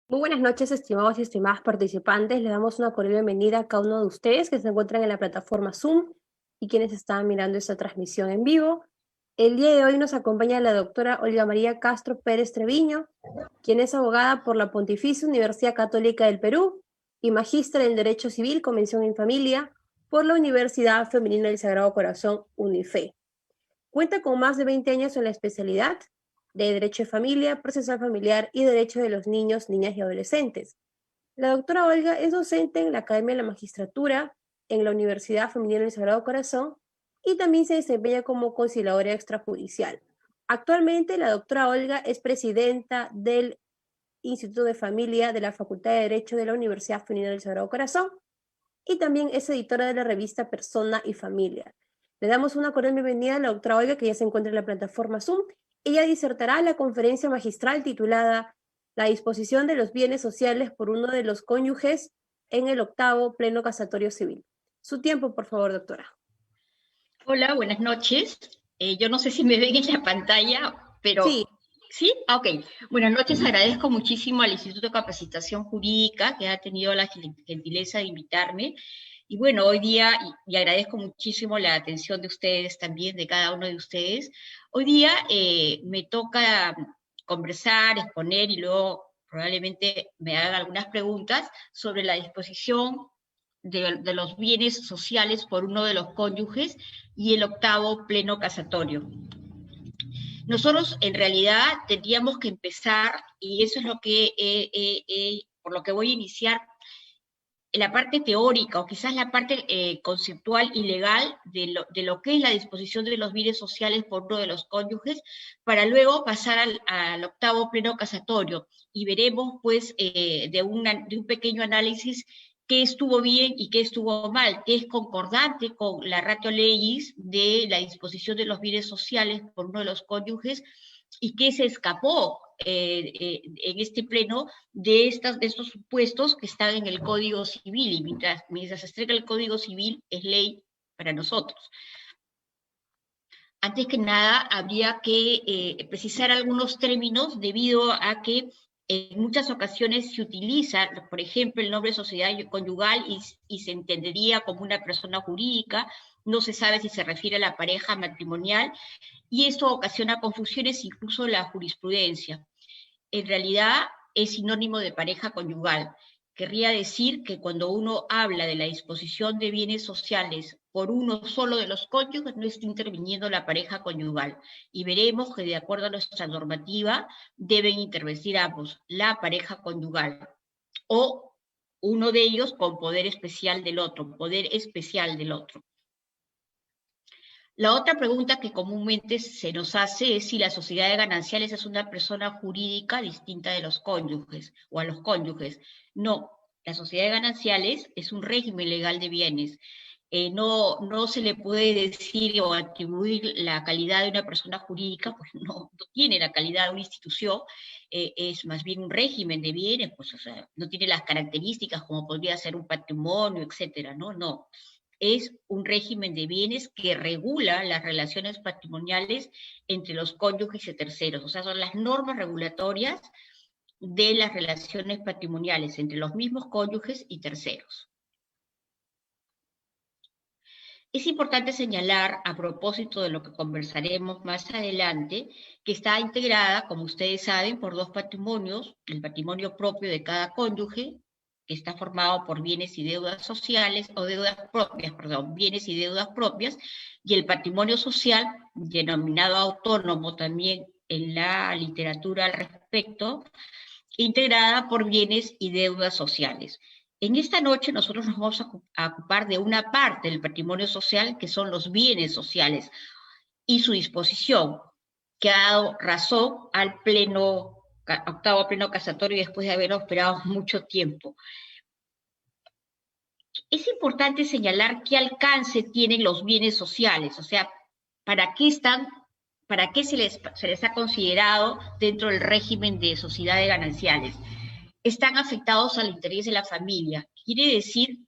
Muy buenas noches, estimados y estimadas participantes. Le damos una cordial bienvenida a cada uno de ustedes que se encuentran en la plataforma Zoom y quienes están mirando esta transmisión en vivo. El día de hoy nos acompaña la doctora Olga María Castro Pérez Treviño, quien es abogada por la Pontificia Universidad Católica del Perú y magíster en Derecho Civil, Convención en Familia por la Universidad Femenina del Sagrado Corazón, UNIFE. Cuenta con más de 20 años en la especialidad de Derecho de Familia, Procesal Familiar y Derecho de los Niños, Niñas y Adolescentes. La doctora Olga es docente en la Academia de la Magistratura, en la Universidad Femenina del Sagrado Corazón y también se desempeña como conciliadora extrajudicial. Actualmente, la doctora Olga es presidenta del Instituto de Familia de la Facultad de Derecho de la Universidad Femenina del Sagrado Corazón y también es editora de la revista Persona y Familia. Le damos una cordial bienvenida a la doctora Olga, que ya se encuentra en la plataforma Zoom. Ella disertará la conferencia magistral titulada La disposición de los bienes sociales por uno de los cónyuges en el octavo pleno casatorio civil. Su tiempo, por favor, doctora. Hola, buenas noches. Yo no sé si me ven en la pantalla, Sí, pero ¿sí? Ok. Buenas noches, agradezco muchísimo al Instituto de Capacitación Jurídica que ha tenido la gentileza de invitarme. Y bueno, hoy día, y agradezco muchísimo la atención de ustedes también, de cada uno de ustedes. Hoy día me toca conversar, exponer y luego probablemente me hagan algunas preguntas sobre la disposición de los bienes sociales por uno de los cónyuges y el octavo pleno casatorio. Nosotros en realidad tendríamos que empezar, y eso es lo que por lo que voy a iniciar, la parte teórica o quizás la parte conceptual y legal de lo que es la disposición de los bienes sociales por uno de los cónyuges, para luego pasar al octavo pleno casatorio y veremos pues de un pequeño análisis qué estuvo bien y qué estuvo mal, qué es concordante con la ratio legis de la disposición de los bienes sociales por uno de los cónyuges y qué se escapó en este pleno de estos supuestos que están en el Código Civil, y mientras se estrega el Código Civil es ley para nosotros. Antes que nada, habría que precisar algunos términos debido a que en muchas ocasiones se utiliza, por ejemplo, el nombre sociedad conyugal y se entendería como una persona jurídica, no se sabe si se refiere a la pareja matrimonial, y esto ocasiona confusiones incluso en la jurisprudencia. En realidad es sinónimo de pareja conyugal. Querría decir que cuando uno habla de la disposición de bienes sociales por uno solo de los cónyuges, no está interviniendo la pareja conyugal. Y veremos que de acuerdo a nuestra normativa deben intervenir ambos, la pareja conyugal o uno de ellos con poder especial del otro, poder especial del otro. La otra pregunta que comúnmente se nos hace es si la sociedad de gananciales es una persona jurídica distinta de los cónyuges o a los cónyuges. No, la sociedad de gananciales es un régimen legal de bienes. No se le puede decir o atribuir la calidad de una persona jurídica, pues no tiene la calidad de una institución, es más bien un régimen de bienes, pues o sea, no tiene las características como podría ser un patrimonio, etcétera, no. Es un régimen de bienes que regula las relaciones patrimoniales entre los cónyuges y terceros, o sea, son las normas regulatorias de las relaciones patrimoniales entre los mismos cónyuges y terceros. Es importante señalar, a propósito de lo que conversaremos más adelante, que está integrada, como ustedes saben, por dos patrimonios: el patrimonio propio de cada cónyuge, que está formado por bienes y deudas sociales, o deudas propias, perdón, bienes y deudas propias, y el patrimonio social, denominado autónomo también en la literatura al respecto, integrada por bienes y deudas sociales. En esta noche nosotros nos vamos a ocupar de una parte del patrimonio social, que son los bienes sociales y su disposición, que ha dado razón al octavo pleno casatorio después de haber operado mucho tiempo. Es importante señalar qué alcance tienen los bienes sociales, o sea, para qué se les ha considerado dentro del régimen de sociedades gananciales. Están afectados al interés de la familia. Quiere decir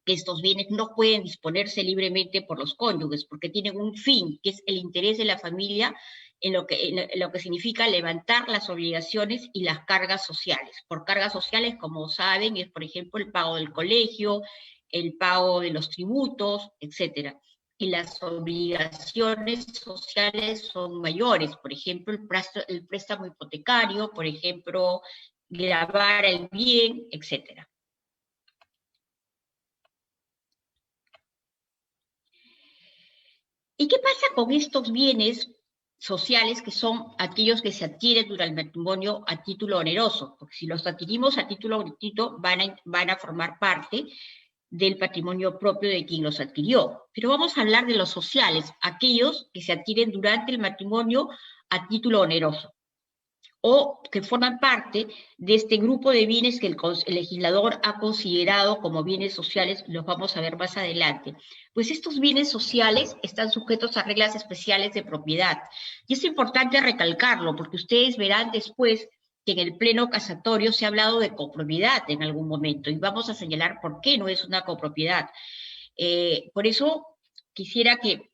que estos bienes no pueden disponerse libremente por los cónyuges, porque tienen un fin, que es el interés de la familia en lo que significa levantar las obligaciones y las cargas sociales. Por cargas sociales, como saben, es por ejemplo el pago del colegio, el pago de los tributos, etcétera. Y las obligaciones sociales son mayores, por ejemplo, el préstamo hipotecario, por ejemplo, gravar el bien, etcétera. ¿Y qué pasa con estos bienes sociales que son aquellos que se adquieren durante el matrimonio a título oneroso? Porque si los adquirimos a título gratuito van a formar parte del patrimonio propio de quien los adquirió. Pero vamos a hablar de los sociales, aquellos que se adquieren durante el matrimonio a título oneroso, o que forman parte de este grupo de bienes que el legislador ha considerado como bienes sociales, los vamos a ver más adelante. Pues estos bienes sociales están sujetos a reglas especiales de propiedad. Y es importante recalcarlo, porque ustedes verán después que en el pleno casatorio se ha hablado de copropiedad en algún momento, y vamos a señalar por qué no es una copropiedad. Por eso quisiera que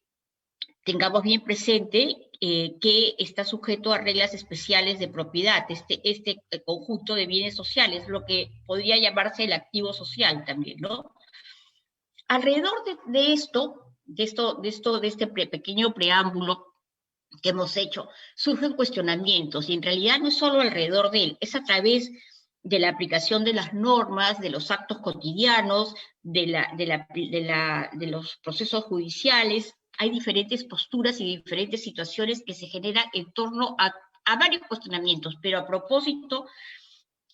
tengamos bien presente que está sujeto a reglas especiales de propiedad, este conjunto de bienes sociales, lo que podría llamarse el activo social también, ¿no? Alrededor de este pequeño preámbulo que hemos hecho, surgen cuestionamientos, y en realidad no es solo alrededor de él, es a través de la aplicación de las normas, de los actos cotidianos, de los procesos judiciales. Hay diferentes posturas y diferentes situaciones que se generan en torno a varios cuestionamientos, pero a propósito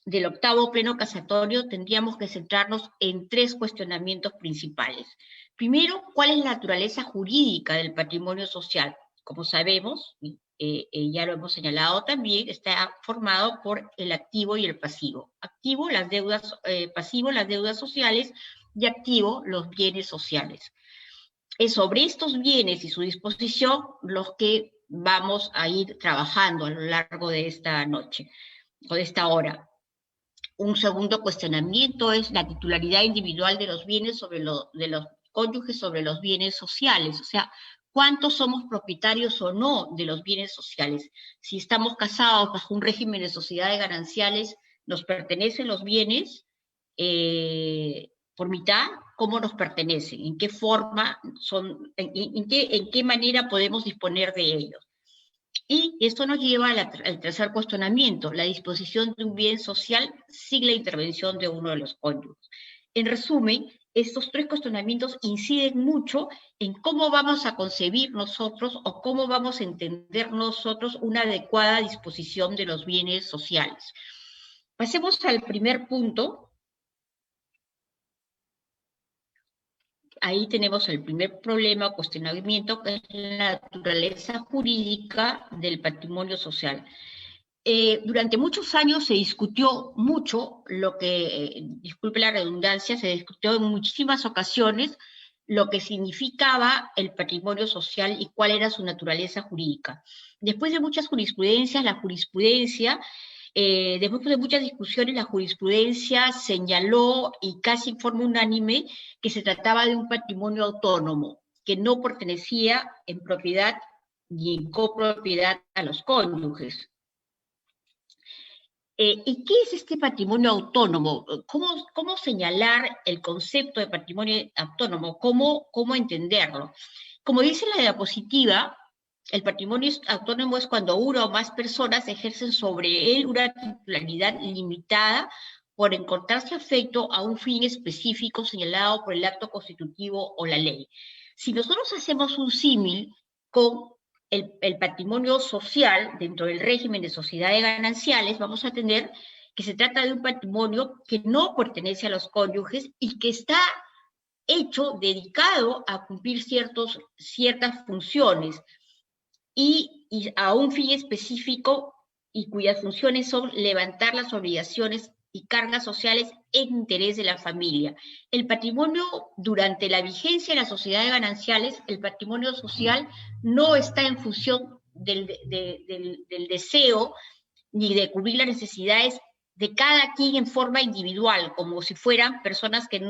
del octavo pleno casatorio tendríamos que centrarnos en 3 cuestionamientos principales. Primero, ¿cuál es la naturaleza jurídica del patrimonio social? Como sabemos, ya lo hemos señalado también, está formado por el activo y el pasivo. Activo, las deudas, pasivo, las deudas sociales, y activo, los bienes sociales. Es sobre estos bienes y su disposición los que vamos a ir trabajando a lo largo de esta noche, o de esta hora. Un segundo cuestionamiento es la titularidad individual de los bienes de los cónyuges sobre los bienes sociales, o sea, cuántos somos propietarios o no de los bienes sociales. Si estamos casados bajo un régimen de sociedades gananciales, ¿nos pertenecen los bienes por mitad? ¿Cómo nos pertenecen? ¿En qué forma son? ¿En qué manera podemos disponer de ellos? Y esto nos lleva al tercer cuestionamiento, la disposición de un bien social sin la intervención de uno de los cónyuges. En resumen, estos 3 cuestionamientos inciden mucho en cómo vamos a concebir nosotros o cómo vamos a entender nosotros una adecuada disposición de los bienes sociales. Pasemos al primer punto. Ahí tenemos el primer problema o cuestionamiento, que es la naturaleza jurídica del patrimonio social. Durante muchos años se discutió mucho lo que, disculpe la redundancia, se discutió en muchísimas ocasiones lo que significaba el patrimonio social y cuál era su naturaleza jurídica. Después de muchas jurisprudencias, después de muchas discusiones, la jurisprudencia señaló y casi en forma unánime que se trataba de un patrimonio autónomo, que no pertenecía en propiedad ni en copropiedad a los cónyuges. ¿Y qué es este patrimonio autónomo? ¿Cómo señalar el concepto de patrimonio autónomo? ¿Cómo entenderlo? Como dice la diapositiva, el patrimonio autónomo es cuando una o más personas ejercen sobre él una titularidad limitada por encontrarse afecto a un fin específico señalado por el acto constitutivo o la ley. Si nosotros hacemos un símil con el patrimonio social dentro del régimen de sociedades gananciales, vamos a tener que se trata de un patrimonio que no pertenece a los cónyuges y que está hecho, dedicado a cumplir ciertas funciones y a un fin específico, y cuyas funciones son levantar las obligaciones y cargas sociales en interés de la familia. El patrimonio, durante la vigencia de las sociedades gananciales, el patrimonio social no está en función del deseo ni de cubrir las necesidades de cada quien en forma individual, como si fueran personas que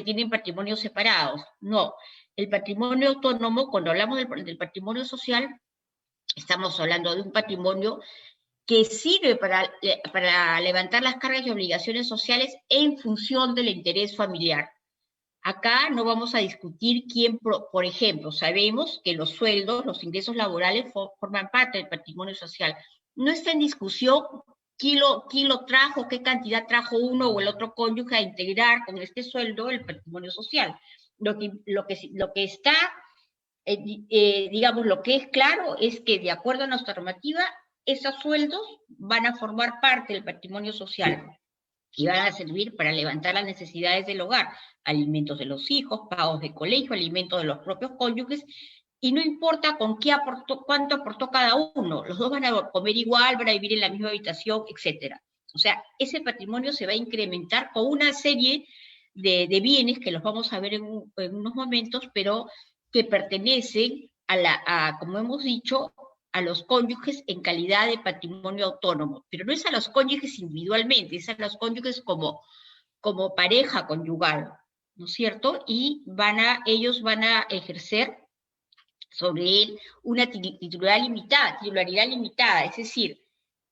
tienen patrimonios separados. No, el patrimonio autónomo, cuando hablamos del patrimonio social, Estamos hablando de un patrimonio que sirve para levantar las cargas y obligaciones sociales en función del interés familiar. Acá no vamos a discutir quién, por ejemplo, sabemos que los sueldos, los ingresos laborales forman parte del patrimonio social. No está en discusión quién lo trajo, qué cantidad trajo uno o el otro cónyuge a integrar con este sueldo el patrimonio social. Lo que está, digamos, lo que es claro es que de acuerdo a nuestra normativa, esos sueldos van a formar parte del patrimonio social y van a servir para levantar las necesidades del hogar, alimentos de los hijos, pagos de colegio, alimentos de los propios cónyuges, y no importa con qué aportó, cuánto aportó cada uno, los dos van a comer igual, van a vivir en la misma habitación, etc. O sea, ese patrimonio se va a incrementar con una serie de bienes que los vamos a ver en unos momentos, pero que pertenecen como hemos dicho, a los cónyuges en calidad de patrimonio autónomo, pero no es a los cónyuges individualmente, es a los cónyuges como pareja conyugal, ¿no es cierto? Y ellos van a ejercer sobre él una titularidad limitada, es decir,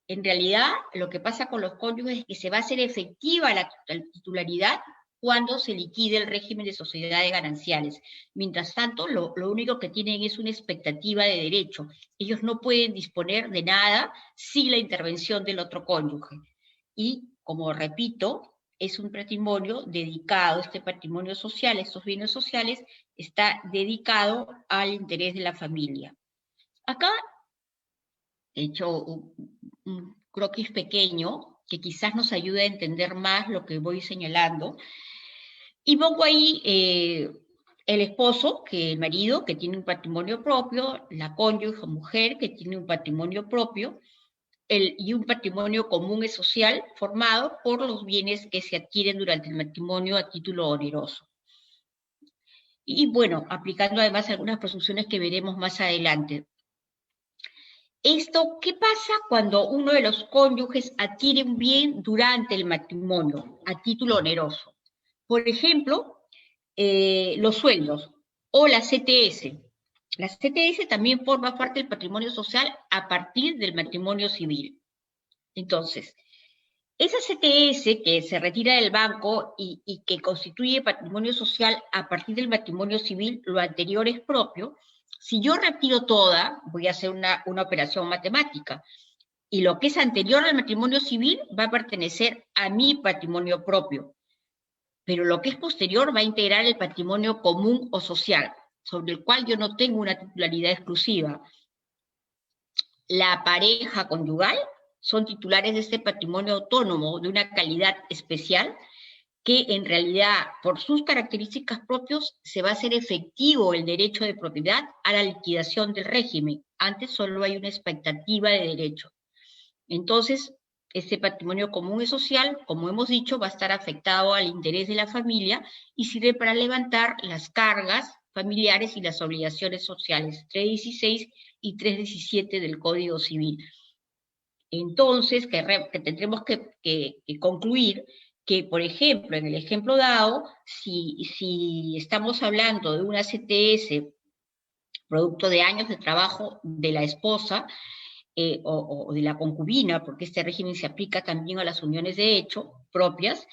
en realidad lo que pasa con los cónyuges es que se va a hacer efectiva la titularidad cuando se liquide el régimen de sociedades gananciales. Mientras tanto, lo único que tienen es una expectativa de derecho. Ellos no pueden disponer de nada sin la intervención del otro cónyuge. Y, como repito, es un patrimonio dedicado, este patrimonio social, estos bienes sociales, está dedicado al interés de la familia. Acá he hecho un croquis pequeño que quizás nos ayude a entender más lo que voy señalando. Y pongo ahí el esposo, que el marido, que tiene un patrimonio propio, la cónyuge, mujer, que tiene un patrimonio propio, y un patrimonio común y social formado por los bienes que se adquieren durante el matrimonio a título oneroso. Y bueno, aplicando además algunas presunciones que veremos más adelante. Esto, ¿qué pasa cuando uno de los cónyuges adquiere un bien durante el matrimonio a título oneroso? Por ejemplo, los sueldos o la CTS. La CTS también forma parte del patrimonio social a partir del matrimonio civil. Entonces, esa CTS que se retira del banco y que constituye patrimonio social a partir del matrimonio civil, lo anterior es propio. Si yo retiro toda, voy a hacer una operación matemática, y lo que es anterior al matrimonio civil va a pertenecer a mi patrimonio propio, pero lo que es posterior va a integrar el patrimonio común o social, sobre el cual yo no tengo una titularidad exclusiva. La pareja conyugal son titulares de este patrimonio autónomo de una calidad especial que en realidad, por sus características propias, se va a hacer efectivo el derecho de propiedad a la liquidación del régimen. Antes solo hay una expectativa de derecho. Entonces, este patrimonio común y social, como hemos dicho, va a estar afectado al interés de la familia y sirve para levantar las cargas familiares y las obligaciones sociales, 316 y 317 del Código Civil. Entonces, que tendremos que concluir que, por ejemplo, en el ejemplo dado, si estamos hablando de una CTS producto de años de trabajo de la esposa o de la concubina, porque este régimen se aplica también a las uniones de hecho propias,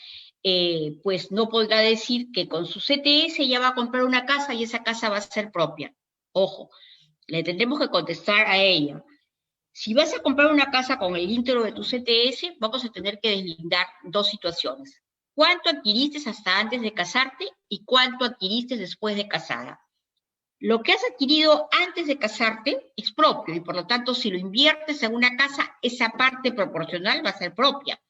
pues no podrá decir que con su CTS ya va a comprar una casa y esa casa va a ser propia. Ojo, le tendremos que contestar a ella. Si vas a comprar una casa con el íntegro de tu CTS, vamos a tener que deslindar dos situaciones. ¿Cuánto adquiriste hasta antes de casarte y cuánto adquiriste después de casada? Lo que has adquirido antes de casarte es propio y por lo tanto si lo inviertes en una casa, esa parte proporcional va a ser propia.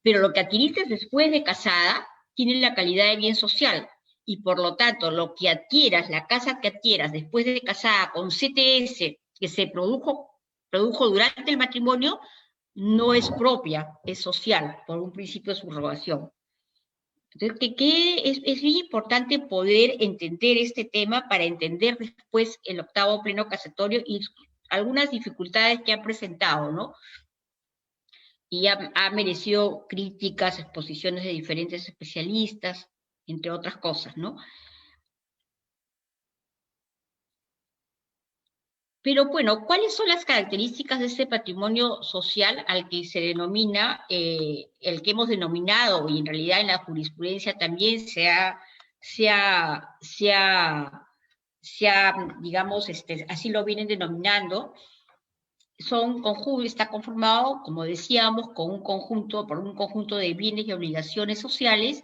Pero lo que adquiriste después de casada tiene la calidad de bien social y por lo tanto lo que adquieras, la casa que adquieras después de casada con CTS que se produjo durante el matrimonio, no es propia, es social, por un principio de subrogación. Entonces, es bien importante poder entender este tema para entender después el octavo pleno casatorio y algunas dificultades que ha presentado, ¿no? Y ha merecido críticas, exposiciones de diferentes especialistas, entre otras cosas, ¿no? Pero bueno, ¿cuáles son las características de este patrimonio social al que se denomina, el que hemos denominado, y en realidad en la jurisprudencia también se ha, se ha, digamos, así lo vienen denominando? Está conformado, como decíamos, por un conjunto de bienes y obligaciones sociales,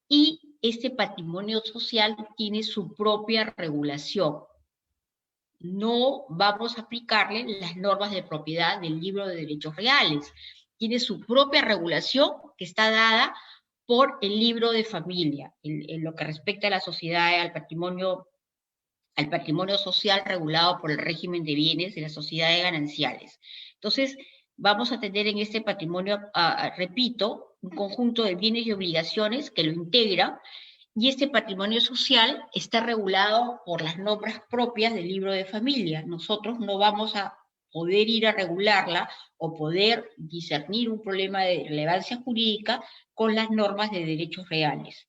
y este patrimonio social tiene su propia regulación. No vamos a aplicarle las normas de propiedad del libro de derechos reales. Tiene su propia regulación que está dada por el libro de familia, en lo que respecta a la sociedad, al patrimonio social regulado por el régimen de bienes de las sociedades gananciales. Entonces, vamos a tener en este patrimonio, repito, un conjunto de bienes y obligaciones que lo integran, y este patrimonio social está regulado por las normas propias del libro de familia. Nosotros no vamos a poder ir a regularla o poder discernir un problema de relevancia jurídica con las normas de derechos reales.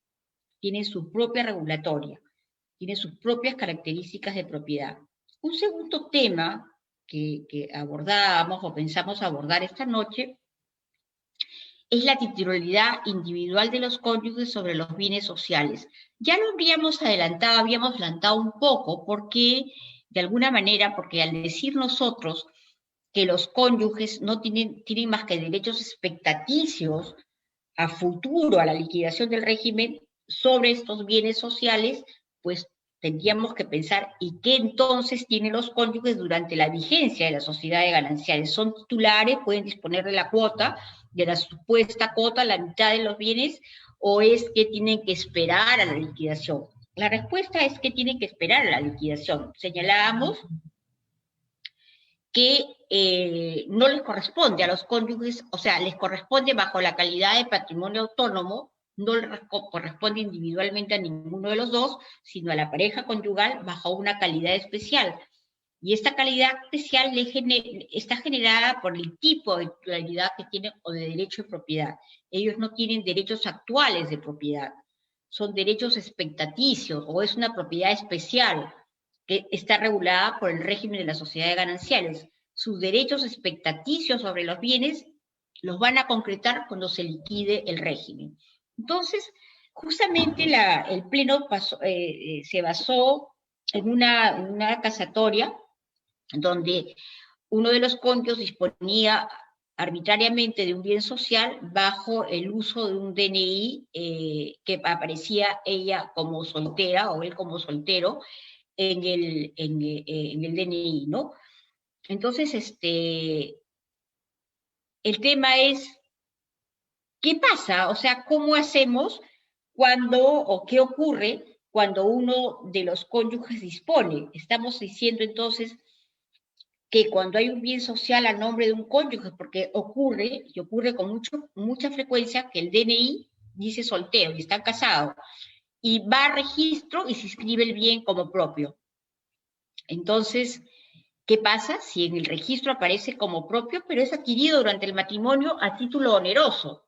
Tienen su propia regulatoria, tiene sus propias características de propiedad. Un segundo tema que abordábamos o pensamos abordar esta noche es la titularidad individual de los cónyuges sobre los bienes sociales. Ya lo habíamos adelantado un poco, porque de alguna manera, porque al decir nosotros que los cónyuges no tienen más que derechos expectaticios a futuro, a la liquidación del régimen sobre estos bienes sociales, pues tendríamos que pensar, ¿y qué entonces tienen los cónyuges durante la vigencia de la sociedad de gananciales? ¿Son titulares, pueden disponer de la cuota, de la supuesta cuota, la mitad de los bienes, o es que tienen que esperar a la liquidación? La respuesta es que tienen que esperar a la liquidación. Señalábamos que no les corresponde a los cónyuges, o sea, les corresponde bajo la calidad de patrimonio autónomo, no les corresponde individualmente a ninguno de los dos, sino a la pareja conyugal bajo una calidad especial. Y esta calidad especial está generada por el tipo de titularidad que tienen o de derecho de propiedad. Ellos no tienen derechos actuales de propiedad, son derechos expectaticios o es una propiedad especial que está regulada por el régimen de las sociedades gananciales. Sus derechos expectaticios sobre los bienes los van a concretar cuando se liquide el régimen. Entonces, justamente el Pleno se basó en una casatoria donde uno de los cónyuges disponía arbitrariamente de un bien social bajo el uso de un DNI que aparecía ella como soltera o él como soltero en el DNI, ¿no? Entonces, el tema es, ¿qué pasa? O sea, ¿cómo hacemos o qué ocurre cuando uno de los cónyuges dispone? Estamos diciendo entonces que cuando hay un bien social a nombre de un cónyuge, porque ocurre con mucha frecuencia que el DNI dice soltero y están casados, y va a registro y se inscribe el bien como propio. Entonces, ¿qué pasa si en el registro aparece como propio, pero es adquirido durante el matrimonio a título oneroso?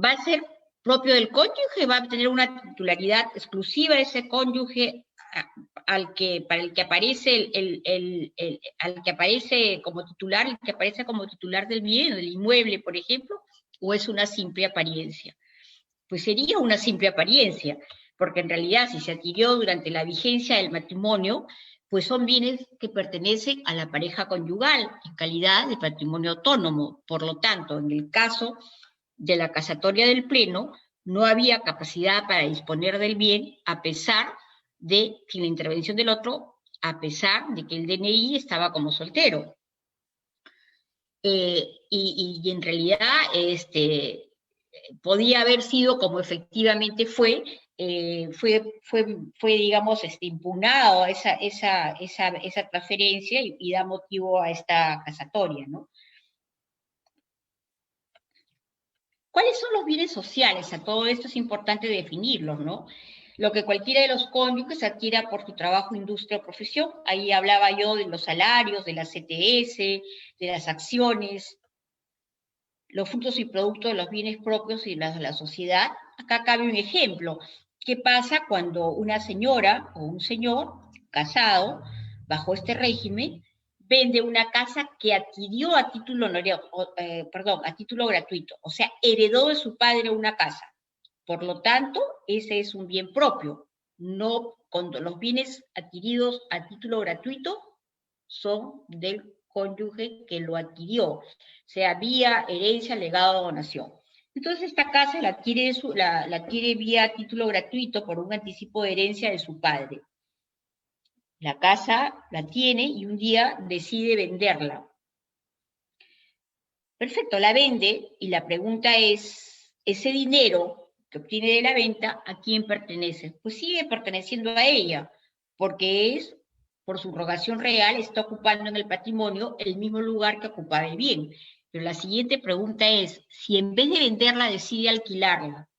¿Va a ser propio del cónyuge? ¿Va a tener una titularidad exclusiva de ese cónyuge para el que aparece al que aparece como titular, el que aparece como titular del bien, del inmueble, por ejemplo? ¿O es una simple apariencia? Pues sería una simple apariencia, porque en realidad si se adquirió durante la vigencia del matrimonio, pues son bienes que pertenecen a la pareja conyugal en calidad de patrimonio autónomo. Por lo tanto, en el caso de la casatoria del Pleno, no había capacidad para disponer del bien a pesar de, sin la intervención del otro, a pesar de que el DNI estaba como soltero. Y en realidad, podía haber sido como efectivamente fue, digamos, impugnado esa transferencia y da motivo a esta casatoria, ¿no? ¿Cuáles son los bienes sociales? A todo esto es importante definirlos, ¿no? Lo que cualquiera de los cónyuges adquiera por su trabajo, industria o profesión. Ahí hablaba yo de los salarios, de la CTS, de las acciones, los frutos y productos de los bienes propios y de la sociedad. Acá cabe un ejemplo. ¿Qué pasa cuando una señora o un señor casado bajo este régimen, vende una casa que adquirió a título a título gratuito, o sea, heredó de su padre una casa. Por lo tanto, ese es un bien propio. No, cuando los bienes adquiridos a título gratuito son del cónyuge que lo adquirió, sea vía herencia, legado o donación. Entonces esta casa la adquiere vía título gratuito por un anticipo de herencia de su padre. La casa la tiene y un día decide venderla. Perfecto, la vende y la pregunta es, ¿ese dinero que obtiene de la venta a quién pertenece? Pues sigue perteneciendo a ella, porque es, por subrogación real, está ocupando en el patrimonio el mismo lugar que ocupaba el bien. Pero la siguiente pregunta es, si en vez de venderla decide alquilarla,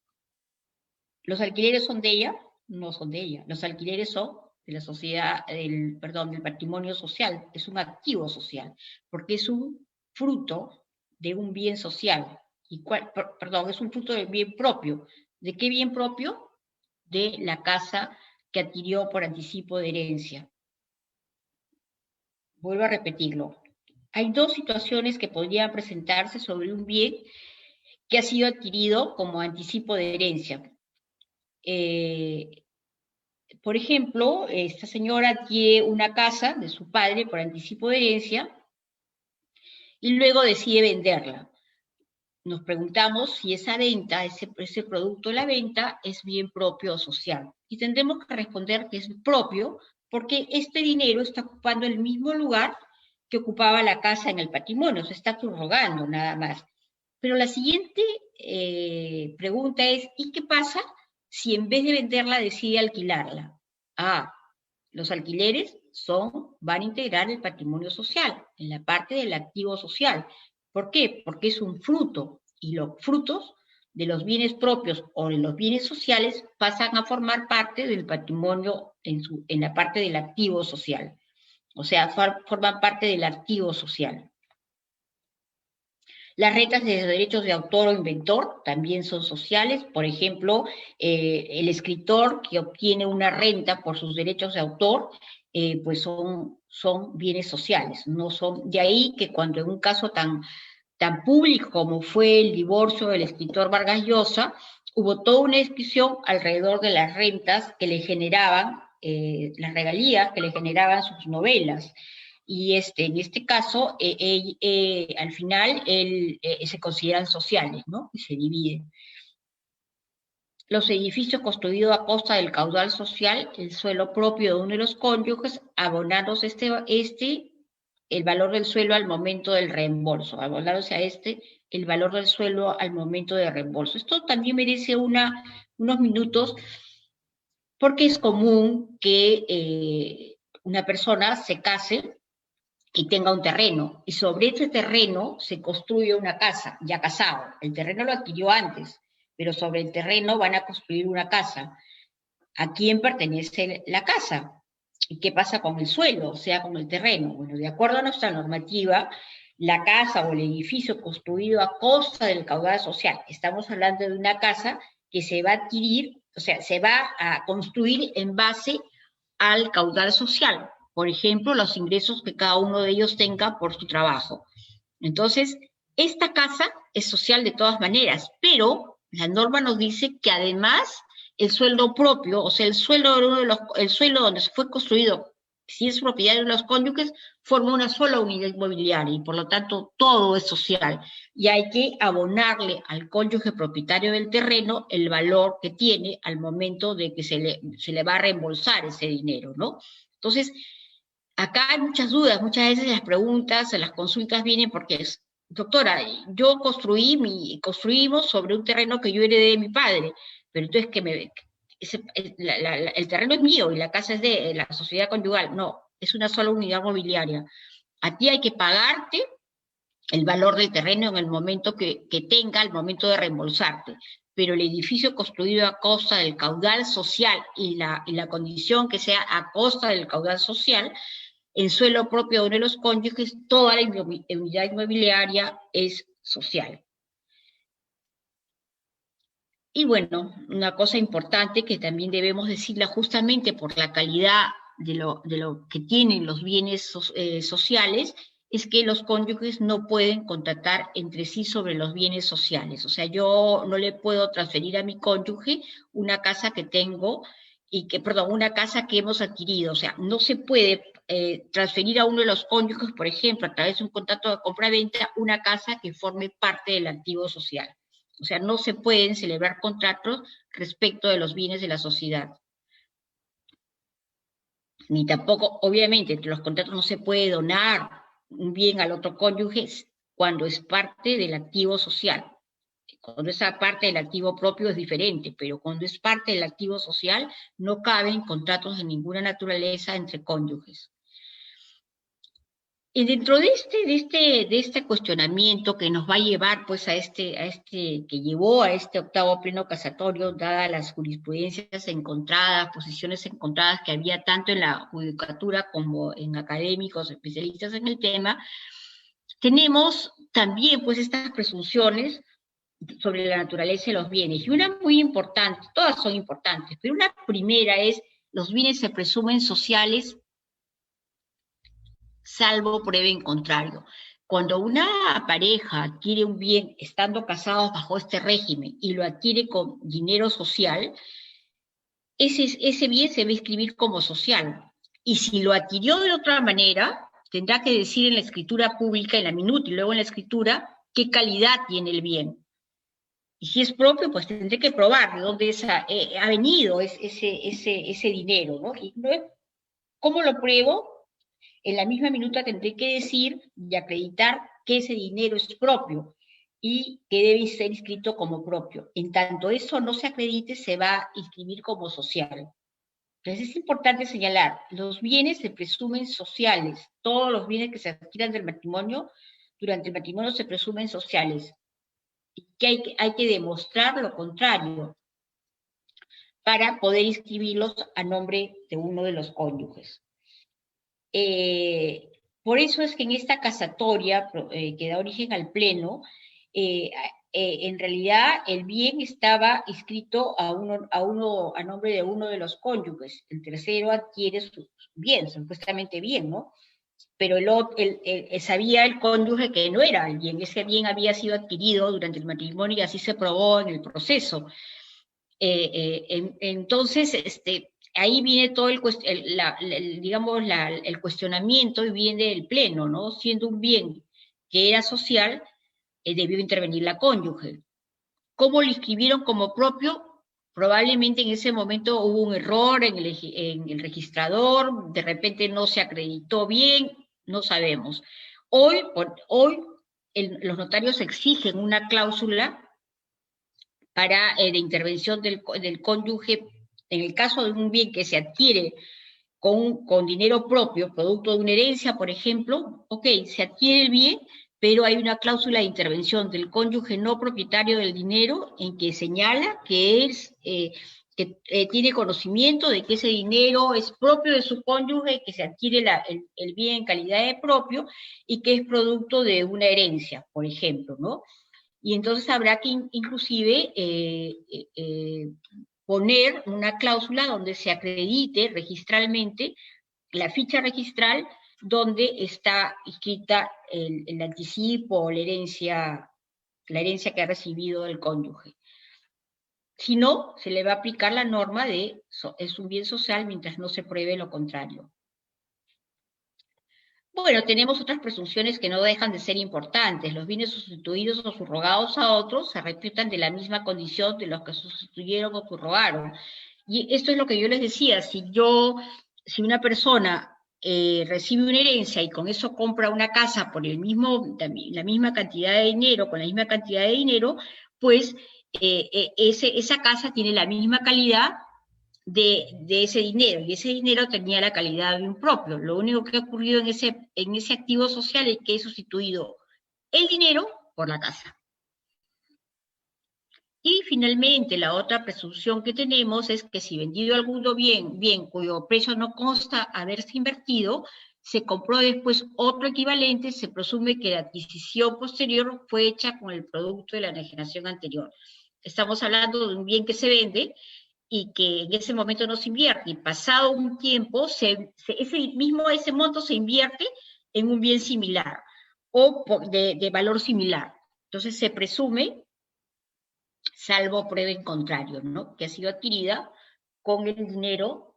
¿los alquileres son de ella? No son de ella. Los alquileres son de la sociedad, del patrimonio social, es un activo social, porque es un fruto de un bien social. Es un fruto del bien propio. ¿De qué bien propio? De la casa que adquirió por anticipo de herencia. Vuelvo a repetirlo. Hay dos situaciones que podrían presentarse sobre un bien que ha sido adquirido como anticipo de herencia. Por ejemplo, esta señora adquiere una casa de su padre por anticipo de herencia y luego decide venderla. Nos preguntamos si esa venta, ese producto de la venta, es bien propio o social. Y tendremos que responder que es propio porque este dinero está ocupando el mismo lugar que ocupaba la casa en el patrimonio, se está subrogando nada más. Pero la siguiente pregunta es, ¿y qué pasa si en vez de venderla decide alquilarla? Los alquileres van a integrar el patrimonio social, en la parte del activo social. ¿Por qué? Porque es un fruto, y los frutos de los bienes propios o de los bienes sociales pasan a formar parte del patrimonio en la parte del activo social. O sea, forman parte del activo social. Las rentas de derechos de autor o inventor también son sociales. Por ejemplo, el escritor que obtiene una renta por sus derechos de autor, pues son bienes sociales. No son, de ahí que cuando en un caso tan público como fue el divorcio del escritor Vargas Llosa, hubo toda una discusión alrededor de las rentas que le generaban, las regalías que le generaban sus novelas. Y en este caso, al final, se consideran sociales, ¿no? Y se dividen. Los edificios construidos a costa del caudal social, el suelo propio de uno de los cónyuges, abonándose el valor del suelo al momento del reembolso, abonándose a el valor del suelo al momento de reembolso. Esto también merece unos minutos porque es común que una persona se case y tenga un terreno, y sobre ese terreno se construye una casa, ya casado. El terreno lo adquirió antes, pero sobre el terreno van a construir una casa. ¿A quién pertenece la casa? ¿Y qué pasa con el suelo, o sea, con el terreno? Bueno, de acuerdo a nuestra normativa, la casa o el edificio construido a costa del caudal social, estamos hablando de una casa que se va a adquirir, o sea, se va a construir en base al caudal social. Por ejemplo, los ingresos que cada uno de ellos tenga por su trabajo. Entonces, esta casa es social de todas maneras, pero la norma nos dice que además el sueldo propio, o sea, el sueldo donde se fue construido, si es propiedad de los cónyuges, forma una sola unidad inmobiliaria y por lo tanto todo es social. Y hay que abonarle al cónyuge propietario del terreno el valor que tiene al momento de que se le va a reembolsar ese dinero, ¿no? Entonces, acá hay muchas dudas, muchas veces las preguntas, las consultas vienen porque es, doctora, yo construimos sobre un terreno que yo heredé de mi padre, pero entonces el terreno es mío y la casa es de la sociedad conyugal. No, es una sola unidad mobiliaria. A ti hay que pagarte el valor del terreno en el momento que tenga, al momento de reembolsarte. Pero el edificio construido a costa del caudal social y la condición que sea a costa del caudal social, en suelo propio de uno de los cónyuges, toda la unidad inmobiliaria es social. Y bueno, una cosa importante que también debemos decirla justamente por la calidad de lo que tienen los bienes sociales es que los cónyuges no pueden contratar entre sí sobre los bienes sociales. O sea, yo no le puedo transferir a mi cónyuge una casa que tengo perdón, una casa que hemos adquirido. O sea, no se puede transferir a uno de los cónyuges, por ejemplo, a través de un contrato de compra-venta, una casa que forme parte del activo social. O sea, no se pueden celebrar contratos respecto de los bienes de la sociedad. Ni tampoco, obviamente, entre los contratos no se puede donar un bien al otro cónyuge cuando es parte del activo social. Cuando esa parte del activo propio es diferente, pero cuando es parte del activo social no caben contratos de ninguna naturaleza entre cónyuges. Y dentro de este cuestionamiento que nos va a llevar pues que llevó a este octavo pleno casatorio, dadas las jurisprudencias encontradas, posiciones encontradas que había tanto en la judicatura como en académicos especialistas en el tema, tenemos también pues estas presunciones sobre la naturaleza de los bienes. Y una muy importante, todas son importantes, pero una primera es: los bienes se presumen sociales salvo prueba en contrario. Cuando una pareja adquiere un bien estando casados bajo este régimen y lo adquiere con dinero social, ese bien se va a inscribir como social. Y si lo adquirió de otra manera, tendrá que decir en la escritura pública, en la minuta y luego en la escritura, qué calidad tiene el bien. Y si es propio, pues tendré que probar de dónde ha venido ese dinero, ¿no? Y ¿cómo lo pruebo? En la misma minuta tendré que decir y acreditar que ese dinero es propio y que debe ser inscrito como propio. En tanto eso no se acredite, se va a inscribir como social. Entonces es importante señalar, los bienes se presumen sociales. Todos los bienes que se adquieran del matrimonio, durante el matrimonio se presumen sociales. Y que hay que demostrar lo contrario para poder inscribirlos a nombre de uno de los cónyuges. Por eso es que en esta casatoria que da origen al pleno, en realidad el bien estaba inscrito a nombre de uno de los cónyuges. El tercero adquiere su bien, supuestamente bien, ¿no? Pero sabía el cónyuge que no era el bien, ese bien había sido adquirido durante el matrimonio y así se probó en el proceso. Entonces, ahí viene todo el cuestionamiento y viene el pleno, ¿no? Siendo un bien que era social, debió intervenir la cónyuge. ¿Cómo lo inscribieron como propio? Probablemente en ese momento hubo un error en el registrador, de repente no se acreditó bien, no sabemos. Hoy los notarios exigen una cláusula de intervención del cónyuge en el caso de un bien que se adquiere con dinero propio, producto de una herencia, por ejemplo. Ok, se adquiere el bien, pero hay una cláusula de intervención del cónyuge no propietario del dinero en que señala que tiene conocimiento de que ese dinero es propio de su cónyuge, que se adquiere el bien en calidad de propio y que es producto de una herencia, por ejemplo, ¿no? Y entonces habrá que inclusive poner una cláusula donde se acredite registralmente la ficha registral donde está escrita el anticipo o la herencia que ha recibido el cónyuge. Si no, se le va a aplicar la norma de es un bien social mientras no se pruebe lo contrario. Bueno, tenemos otras presunciones que no dejan de ser importantes. Los bienes sustituidos o subrogados a otros se reputan de la misma condición de los que sustituyeron o subrogaron. Y esto es lo que yo les decía, si una persona recibe una herencia y con eso compra una casa por la misma cantidad de dinero, con la misma cantidad de dinero, pues esa casa tiene la misma calidad de ese dinero, y ese dinero tenía la calidad de un propio. Lo único que ha ocurrido en ese activo social es que he sustituido el dinero por la casa. Y finalmente, la otra presunción que tenemos es que si vendido alguno bien cuyo precio no consta haberse invertido, se compró después otro equivalente, se presume que la adquisición posterior fue hecha con el producto de la enajenación anterior. Estamos hablando de un bien que se vende y que en ese momento no se invierte, y pasado un tiempo, ese monto se invierte en un bien similar o de valor similar. Entonces se presume, salvo prueba en contrario, ¿no?, que ha sido adquirida con el dinero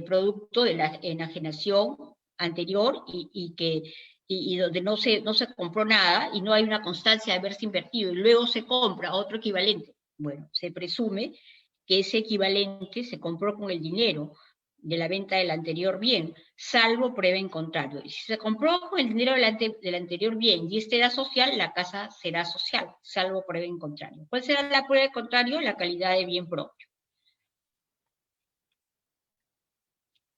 producto de la enajenación anterior y donde no se compró nada y no hay una constancia de haberse invertido y luego se compra otro equivalente. Bueno, se presume que ese equivalente se compró con el dinero de la venta del anterior bien, salvo prueba en contrario. Y si se compró con el dinero del anterior bien y este era social, la casa será social, salvo prueba en contrario. ¿Cuál será la prueba en contrario? La calidad de bien propio.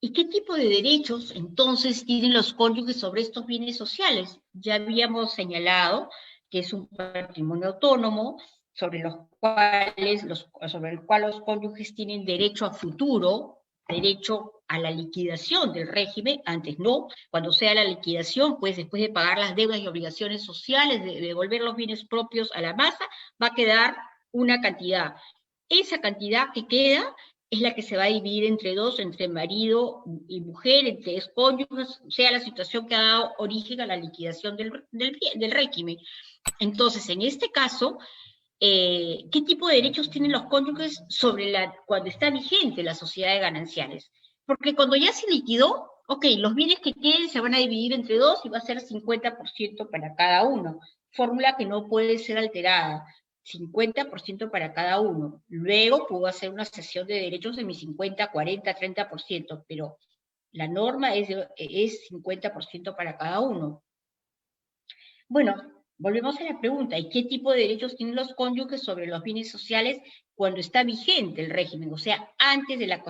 ¿Y qué tipo de derechos entonces tienen los cónyuges sobre estos bienes sociales? Ya habíamos señalado que es un patrimonio autónomo sobre el cual los cónyuges tienen derecho a futuro, derecho a la liquidación del régimen, antes no, cuando sea la liquidación, pues después de pagar las deudas y obligaciones sociales, de devolver los bienes propios a la masa, va a quedar una cantidad. Esa cantidad que queda es la que se va a dividir entre dos, entre marido y mujer, entre cónyuges, sea la situación que ha dado origen a la liquidación del régimen. Entonces, en este caso, ¿qué tipo de derechos tienen los cónyuges cuando está vigente la sociedad de gananciales? Porque cuando ya se liquidó, ok, los bienes que queden se van a dividir entre dos y va a ser 50% para cada uno, fórmula que no puede ser alterada. 50% para cada uno. Luego puedo hacer una cesión de derechos de mi 50, 40, 30%, pero la norma es 50% para cada uno. Bueno, volvemos a la pregunta, ¿y qué tipo de derechos tienen los cónyuges sobre los bienes sociales cuando está vigente el régimen? O sea, antes de la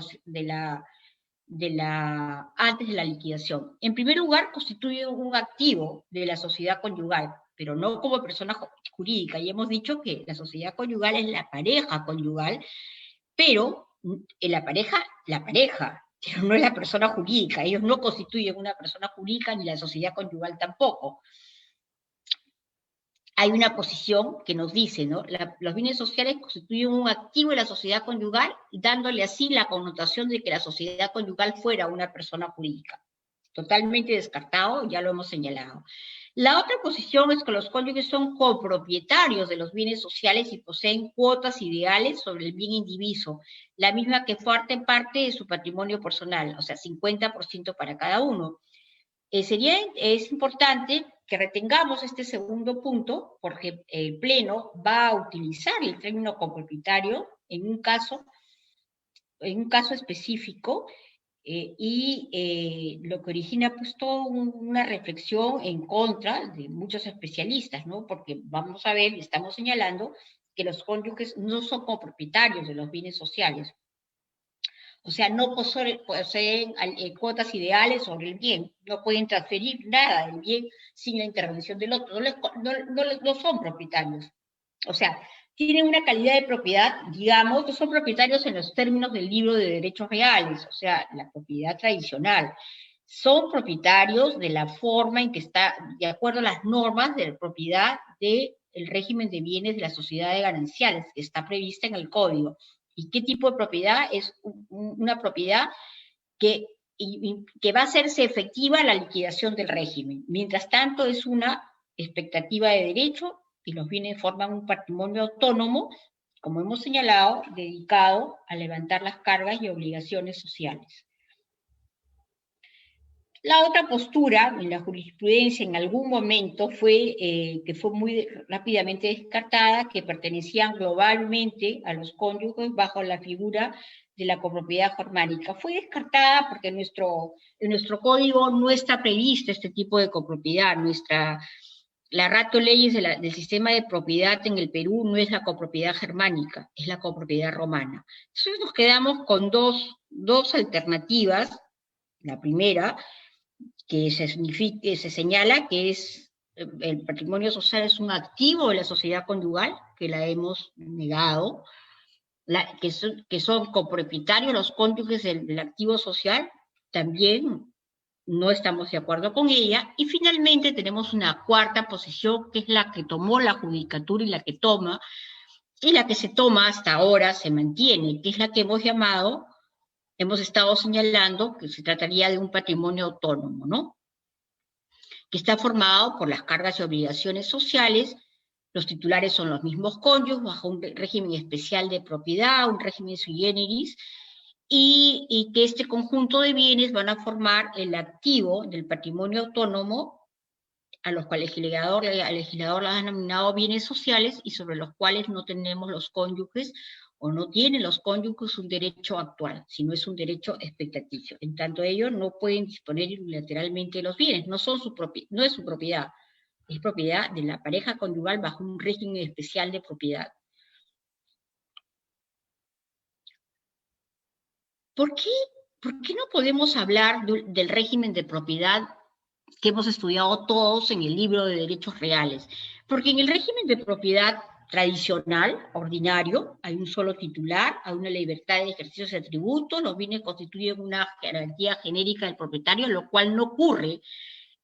liquidación. En primer lugar, constituye un activo de la sociedad conyugal, pero no como persona jurídica. Y hemos dicho que la sociedad conyugal es la pareja conyugal, pero la pareja, pero no es la persona jurídica. Ellos no constituyen una persona jurídica ni la sociedad conyugal tampoco. Hay una posición que nos dice, ¿no? Los bienes sociales constituyen un activo de la sociedad conyugal, dándole así la connotación de que la sociedad conyugal fuera una persona jurídica. Totalmente descartado, ya lo hemos señalado. La otra posición es que los cónyuges son copropietarios de los bienes sociales y poseen cuotas ideales sobre el bien indiviso, la misma que forma parte de su patrimonio personal, o sea, 50% para cada uno. Es importante que retengamos este segundo punto, porque el Pleno va a utilizar el término copropietario en un caso específico, lo que origina pues toda una reflexión en contra de muchos especialistas, ¿no? Porque vamos a ver, estamos señalando que los cónyuges no son copropietarios de los bienes sociales. O sea, no poseen cuotas ideales sobre el bien, no pueden transferir nada del bien sin la intervención del otro, no son propietarios. O sea, tienen una calidad de propiedad, digamos, no son propietarios en los términos del libro de derechos reales, o sea, la propiedad tradicional. Son propietarios de la forma en que está, de acuerdo a las normas de la propiedad del régimen de bienes de la sociedad de gananciales, que está prevista en el Código. ¿Y qué tipo de propiedad? Es una propiedad que va a hacerse efectiva la liquidación del régimen. Mientras tanto, es una expectativa de derecho y los bienes forman un patrimonio autónomo, como hemos señalado, dedicado a levantar las cargas y obligaciones sociales. La otra postura en la jurisprudencia en algún momento que fue muy rápidamente descartada, que pertenecían globalmente a los cónyuges bajo la figura de la copropiedad germánica. Fue descartada porque en nuestro código no está previsto este tipo de copropiedad. La ratio leyes del sistema de propiedad en el Perú no es la copropiedad germánica, es la copropiedad romana. Entonces nos quedamos con dos alternativas. La primera, que se señala que el patrimonio social es un activo de la sociedad conyugal, que la hemos negado, que son copropietarios los cónyuges del activo social, también no estamos de acuerdo con ella, y finalmente tenemos una cuarta posición, que es la que tomó la judicatura y la que toma y la que se toma hasta ahora se mantiene, que es la que hemos estado señalando que se trataría de un patrimonio autónomo, ¿no? Que está formado por las cargas y obligaciones sociales. Los titulares son los mismos cónyuges bajo un régimen especial de propiedad, un régimen sui generis, y que este conjunto de bienes van a formar el activo del patrimonio autónomo, a los cuales el legislador lo ha denominado bienes sociales y sobre los cuales no tenemos los cónyuges o no tienen los cónyuges un derecho actual, sino es un derecho expectaticio. En tanto, ellos no pueden disponer unilateralmente de los bienes, no es su propiedad, es propiedad de la pareja conyugal bajo un régimen especial de propiedad. ¿Por qué no podemos hablar del régimen de propiedad que hemos estudiado todos en el libro de Derechos Reales? Porque en el régimen de propiedad tradicional, ordinario, hay un solo titular, hay una libertad de ejercicio de atributos, los bienes constituyen una garantía genérica del propietario, lo cual no ocurre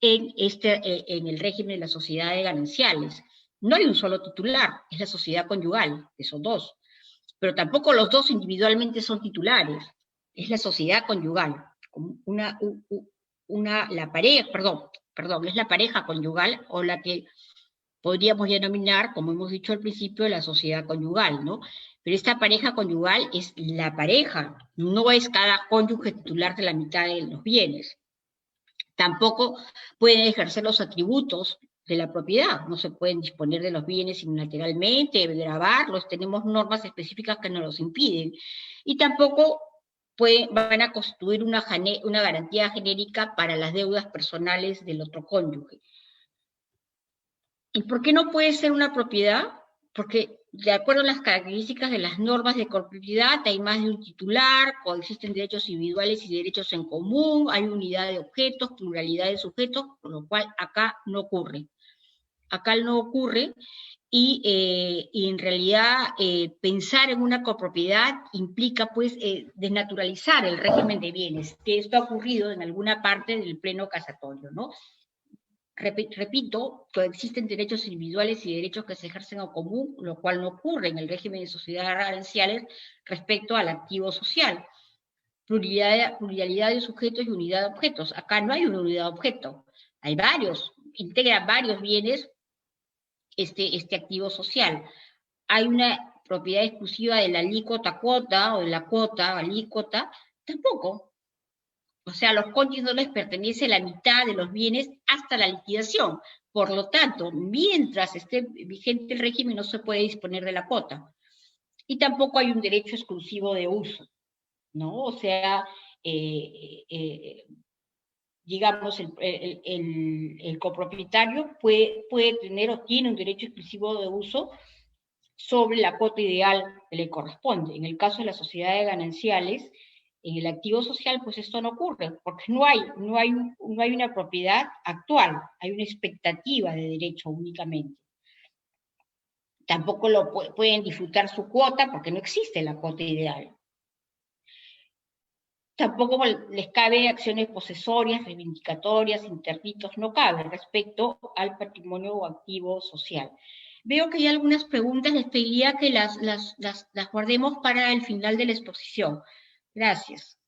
en el régimen de las sociedades gananciales. No hay un solo titular, es la sociedad conyugal, que son dos, pero tampoco los dos individualmente son titulares, es la sociedad conyugal, es la pareja conyugal, o la que podríamos denominar, como hemos dicho al principio, la sociedad conyugal, ¿no? Pero esta pareja conyugal es la pareja, no es cada cónyuge titular de la mitad de los bienes. Tampoco pueden ejercer los atributos de la propiedad, no se pueden disponer de los bienes unilateralmente, gravarlos, tenemos normas específicas que nos los impiden, y tampoco van a constituir una garantía genérica para las deudas personales del otro cónyuge. ¿Y por qué no puede ser una propiedad? Porque de acuerdo a las características de las normas de copropiedad, hay más de un titular, coexisten derechos individuales y derechos en común, hay unidad de objetos, pluralidad de sujetos, por lo cual acá no ocurre. Acá no ocurre, y en realidad pensar en una copropiedad implica pues desnaturalizar el régimen de bienes, que esto ha ocurrido en alguna parte del pleno casatorio, ¿no? Repito, coexisten derechos individuales y derechos que se ejercen en común, lo cual no ocurre en el régimen de sociedades gananciales respecto al activo social. Pluralidad de sujetos y unidad de objetos. Acá no hay una unidad de objeto, hay varios, integra varios bienes este activo social. Hay una propiedad exclusiva de la alícuota cuota o de la cuota alícuota, tampoco. O sea, a los cónyuges no les pertenece la mitad de los bienes hasta la liquidación. Por lo tanto, mientras esté vigente el régimen, no se puede disponer de la cuota. Y tampoco hay un derecho exclusivo de uso, ¿no? O sea, digamos, el copropietario puede tener o tiene un derecho exclusivo de uso sobre la cuota ideal que le corresponde. En el caso de las sociedades gananciales, en el activo social, pues esto no ocurre, porque no hay una propiedad actual, hay una expectativa de derecho únicamente. Tampoco pueden disfrutar su cuota porque no existe la cuota ideal. Tampoco les cabe acciones posesorias, reivindicatorias, interditos, no cabe respecto al patrimonio o activo social. Veo que hay algunas preguntas, les pediría que las guardemos para el final de la exposición. Gracias.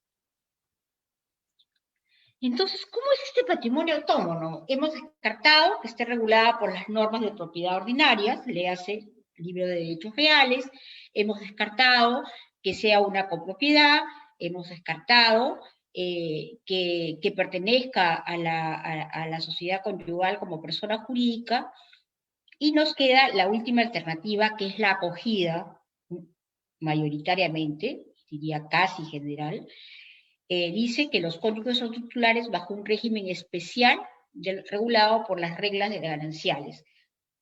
Entonces, ¿cómo es este patrimonio autónomo? Hemos descartado que esté regulada por las normas de propiedad ordinarias, léase libro de derechos reales, hemos descartado que sea una copropiedad, hemos descartado que pertenezca a la sociedad conyugal como persona jurídica, y nos queda la última alternativa, que es la acogida, mayoritariamente, diría casi general. Dice que los cónyuges son titulares bajo un régimen especial regulado por las reglas de gananciales.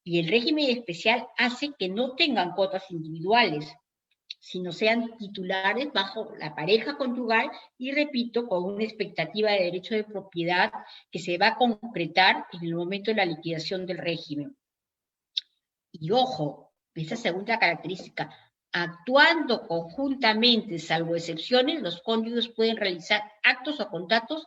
Y el régimen especial hace que no tengan cuotas individuales, sino sean titulares bajo la pareja conyugal, y repito, con una expectativa de derecho de propiedad que se va a concretar en el momento de la liquidación del régimen. Y ojo, esa segunda característica, actuando conjuntamente, salvo excepciones, los cónyuges pueden realizar actos o contratos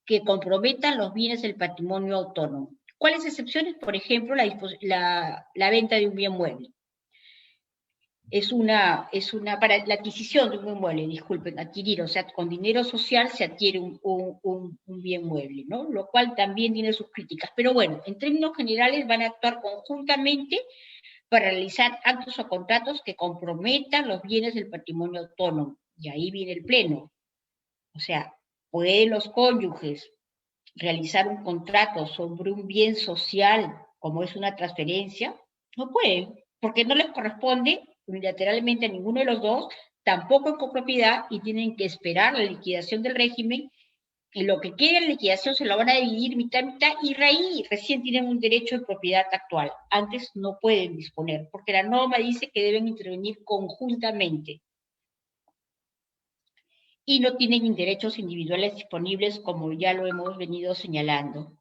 que comprometan los bienes del patrimonio autónomo. ¿Cuáles excepciones? Por ejemplo, la venta de un bien mueble. para la adquisición de un inmueble, disculpen, adquirir, o sea, con dinero social se adquiere un bien mueble, ¿no? Lo cual también tiene sus críticas. Pero bueno, en términos generales van a actuar conjuntamente para realizar actos o contratos que comprometan los bienes del patrimonio autónomo. Y ahí viene el pleno. O sea, pueden los cónyuges realizar un contrato sobre un bien social, como es una transferencia. No pueden, porque no les corresponde unilateralmente a ninguno de los dos, tampoco en copropiedad, y tienen que esperar la liquidación del régimen, y lo que quede en liquidación se lo van a dividir mitad a mitad, y ahí recién tienen un derecho de propiedad actual. Antes no pueden disponer, porque la norma dice que deben intervenir conjuntamente y no tienen derechos individuales disponibles, como ya lo hemos venido señalando.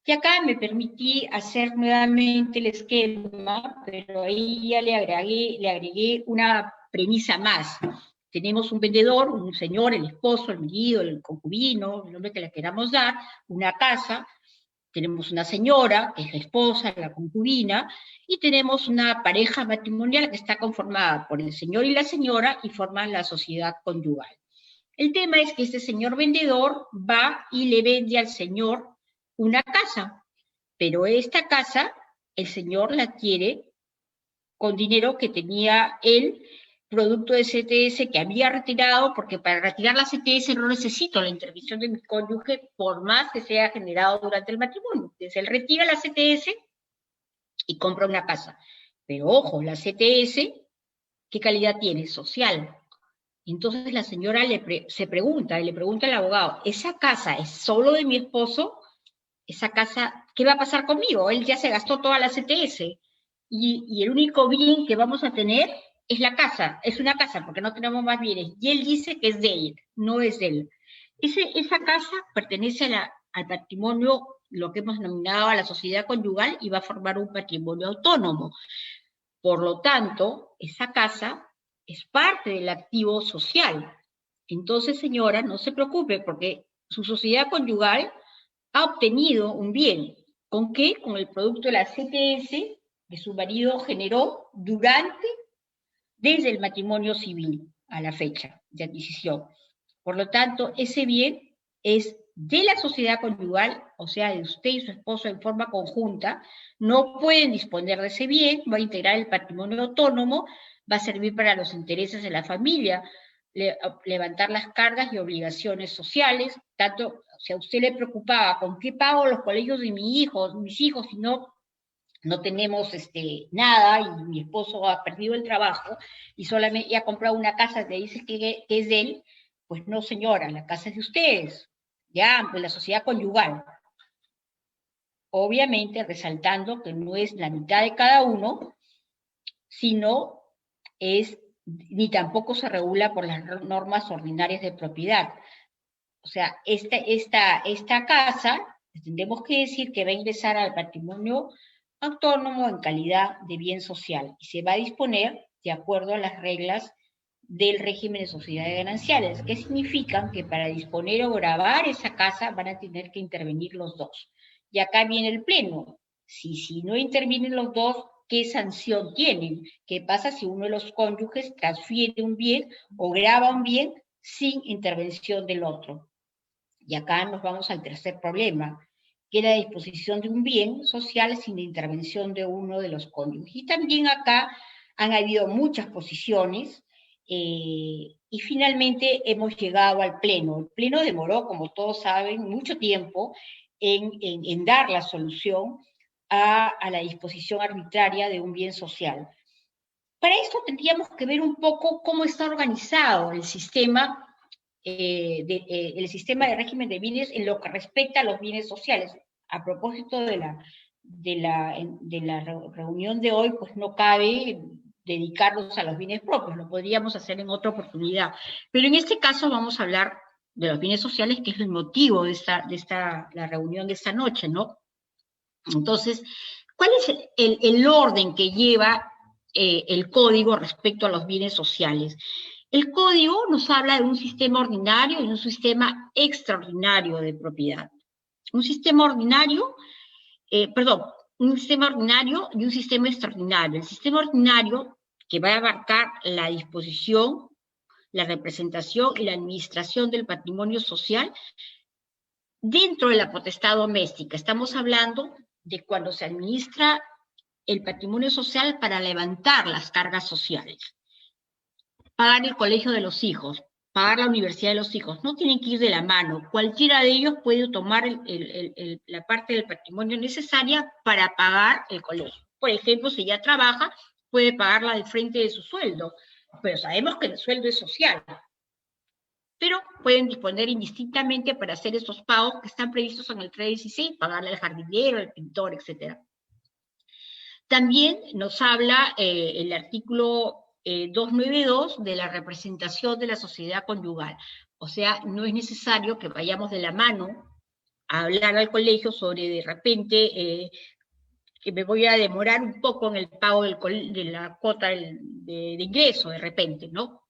Y acá me permití hacer nuevamente el esquema, pero ahí ya le agregué una premisa más. Tenemos un vendedor, un señor, el esposo, el marido, el concubino, el nombre que le queramos dar, una casa, tenemos una señora, que es la esposa, la concubina, y tenemos una pareja matrimonial que está conformada por el señor y la señora y forman la sociedad conyugal. El tema es que este señor vendedor va y le vende al señor una casa, pero esta casa el señor la adquiere con dinero que tenía él, producto de CTS que había retirado, porque para retirar la CTS no necesito la intervención de mi cónyuge, por más que sea generado durante el matrimonio. Entonces él retira la CTS y compra una casa. Pero ojo, la CTS, ¿qué calidad tiene? Social. Entonces la señora se pregunta, y le pregunta al abogado, ¿esa casa es solo de mi esposo? Esa casa, ¿qué va a pasar conmigo? Él ya se gastó toda la CTS y el único bien que vamos a tener es la casa, es una casa porque no tenemos más bienes. Y él dice que es de él, no es de él. Esa casa pertenece al patrimonio, lo que hemos denominado a la sociedad conyugal, y va a formar un patrimonio autónomo. Por lo tanto, esa casa es parte del activo social. Entonces, señora, no se preocupe porque su sociedad conyugal ha obtenido un bien. ¿Con qué? Con el producto de la CTS que su marido generó desde el matrimonio civil a la fecha de adquisición. Por lo tanto, ese bien es de la sociedad conyugal, o sea, de usted y su esposo en forma conjunta, no pueden disponer de ese bien, va a integrar el patrimonio autónomo, va a servir para los intereses de la familia, levantar las cargas y obligaciones sociales, tanto, si a usted le preocupaba con qué pago los colegios de mis hijos, si no tenemos nada y mi esposo ha perdido el trabajo y solamente ha comprado una casa que dice que es de él, pues no, señora, la casa es de ustedes, ya, pues la sociedad conyugal. Obviamente resaltando que no es la mitad de cada uno, sino ni tampoco se regula por las normas ordinarias de propiedad. O sea, esta casa, tendremos que decir que va a ingresar al patrimonio autónomo en calidad de bien social y se va a disponer de acuerdo a las reglas del régimen de sociedades gananciales, que significan que para disponer o gravar esa casa van a tener que intervenir los dos. Y acá viene el pleno. Si no intervienen los dos, ¿qué sanción tienen? ¿Qué pasa si uno de los cónyuges transfiere un bien o grava un bien sin intervención del otro? Y acá nos vamos al tercer problema, que es la disposición de un bien social sin la intervención de uno de los cónyuges. Y también acá han habido muchas posiciones y finalmente hemos llegado al pleno. El pleno demoró, como todos saben, mucho tiempo en dar la solución a la disposición arbitraria de un bien social. Para esto tendríamos que ver un poco cómo está organizado el sistema de régimen de bienes en lo que respecta a los bienes sociales. A propósito de la reunión de hoy, pues no cabe dedicarnos a los bienes propios, lo podríamos hacer en otra oportunidad. Pero en este caso vamos a hablar de los bienes sociales, que es el motivo de la reunión de esta noche, ¿no? Entonces, ¿cuál es el orden que lleva el código respecto a los bienes sociales? El código nos habla de un sistema ordinario y un sistema extraordinario de propiedad. Un sistema ordinario, un sistema ordinario y un sistema extraordinario. El sistema ordinario que va a abarcar la disposición, la representación y la administración del patrimonio social dentro de la potestad doméstica. Estamos hablando de cuando se administra el patrimonio social para levantar las cargas sociales. Pagar el colegio de los hijos, pagar la universidad de los hijos, no tienen que ir de la mano. Cualquiera de ellos puede tomar la parte del patrimonio necesaria para pagar el colegio. Por ejemplo, si ya trabaja, puede pagarla del frente de su sueldo, pero sabemos que el sueldo es social. Pero pueden disponer indistintamente para hacer esos pagos que están previstos en el 316, pagarle al jardinero, al pintor, etc. También nos habla el artículo 292 de la representación de la sociedad conyugal. O sea, no es necesario que vayamos de la mano a hablar al colegio sobre de repente que me voy a demorar un poco en el pago de la cuota de ingreso, de repente, ¿no?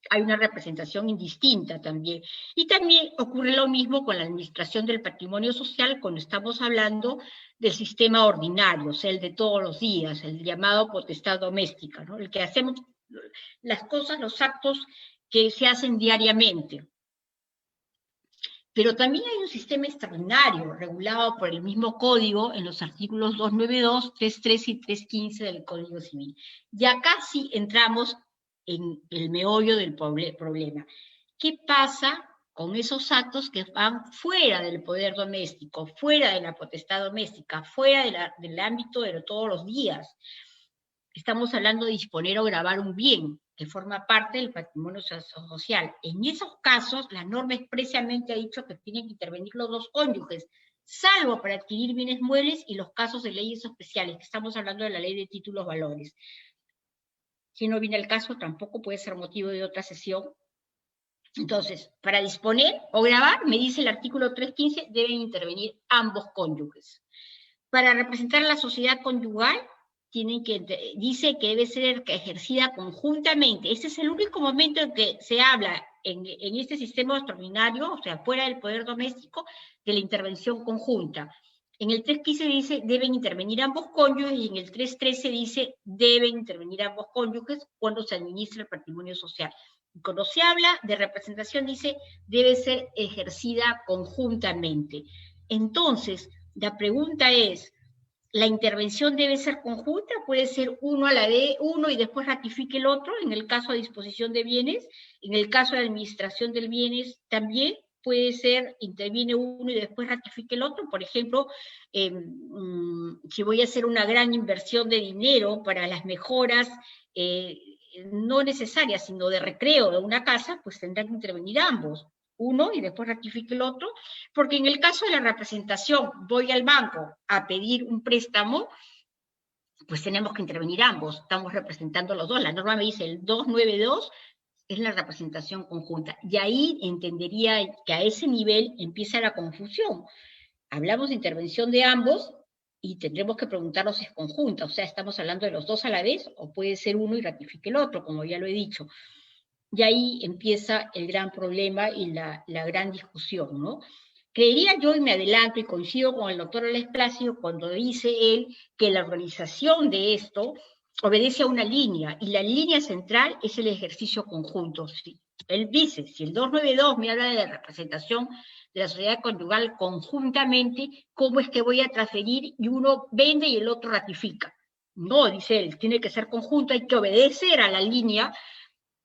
Hay una representación indistinta también. Y también ocurre lo mismo con la administración del patrimonio social cuando estamos hablando del sistema ordinario, o sea, el de todos los días, el llamado potestad doméstica, ¿no? El que hacemos las cosas, los actos que se hacen diariamente. Pero también hay un sistema extraordinario regulado por el mismo código en los artículos 292, 33 y 315 del Código Civil. Y acá sí entramos en el meollo del problema. ¿Qué pasa con esos actos que van fuera del poder doméstico, fuera de la potestad doméstica, fuera del ámbito de todos los días? Estamos hablando de disponer o gravar un bien que forma parte del patrimonio social. En esos casos, la norma expresamente ha dicho que tienen que intervenir los dos cónyuges, salvo para adquirir bienes muebles y los casos de leyes especiales, que estamos hablando de la ley de títulos valores. Si no viene el caso, tampoco puede ser motivo de otra sesión. Entonces, para disponer o gravar, me dice el artículo 315, deben intervenir ambos cónyuges. Para representar a la sociedad conyugal, dice que debe ser ejercida conjuntamente. Este es el único momento en que se habla en este sistema extraordinario, o sea, fuera del poder doméstico, de la intervención conjunta. En el 315 dice deben intervenir ambos cónyuges y en el 313 dice deben intervenir ambos cónyuges cuando se administra el patrimonio social. Y cuando se habla de representación dice debe ser ejercida conjuntamente. Entonces, la pregunta es, ¿la intervención debe ser conjunta? Puede ser uno a la de uno y después ratifique el otro, en el caso de disposición de bienes, en el caso de administración de bienes también puede ser, interviene uno y después ratifique el otro. Por ejemplo, si voy a hacer una gran inversión de dinero para las mejoras, no necesarias, sino de recreo de una casa, pues tendrán que intervenir ambos. Uno y después ratifique el otro, porque en el caso de la representación, voy al banco a pedir un préstamo, pues tenemos que intervenir ambos, estamos representando los dos. La norma me dice el 292 es la representación conjunta, y ahí entendería que a ese nivel empieza la confusión. Hablamos de intervención de ambos y tendremos que preguntarnos si es conjunta, o sea, estamos hablando de los dos a la vez, o puede ser uno y ratifique el otro, como ya lo he dicho. Y ahí empieza el gran problema y la gran discusión, ¿no? Creería yo, y me adelanto y coincido con el doctor Alex Plácido cuando dice él que la organización de esto obedece a una línea, y la línea central es el ejercicio conjunto. Sí. Él dice, si el 292 me habla de la representación de la sociedad conyugal conjuntamente, ¿cómo es que voy a transferir y uno vende y el otro ratifica? No, dice él, tiene que ser conjunto, hay que obedecer a la línea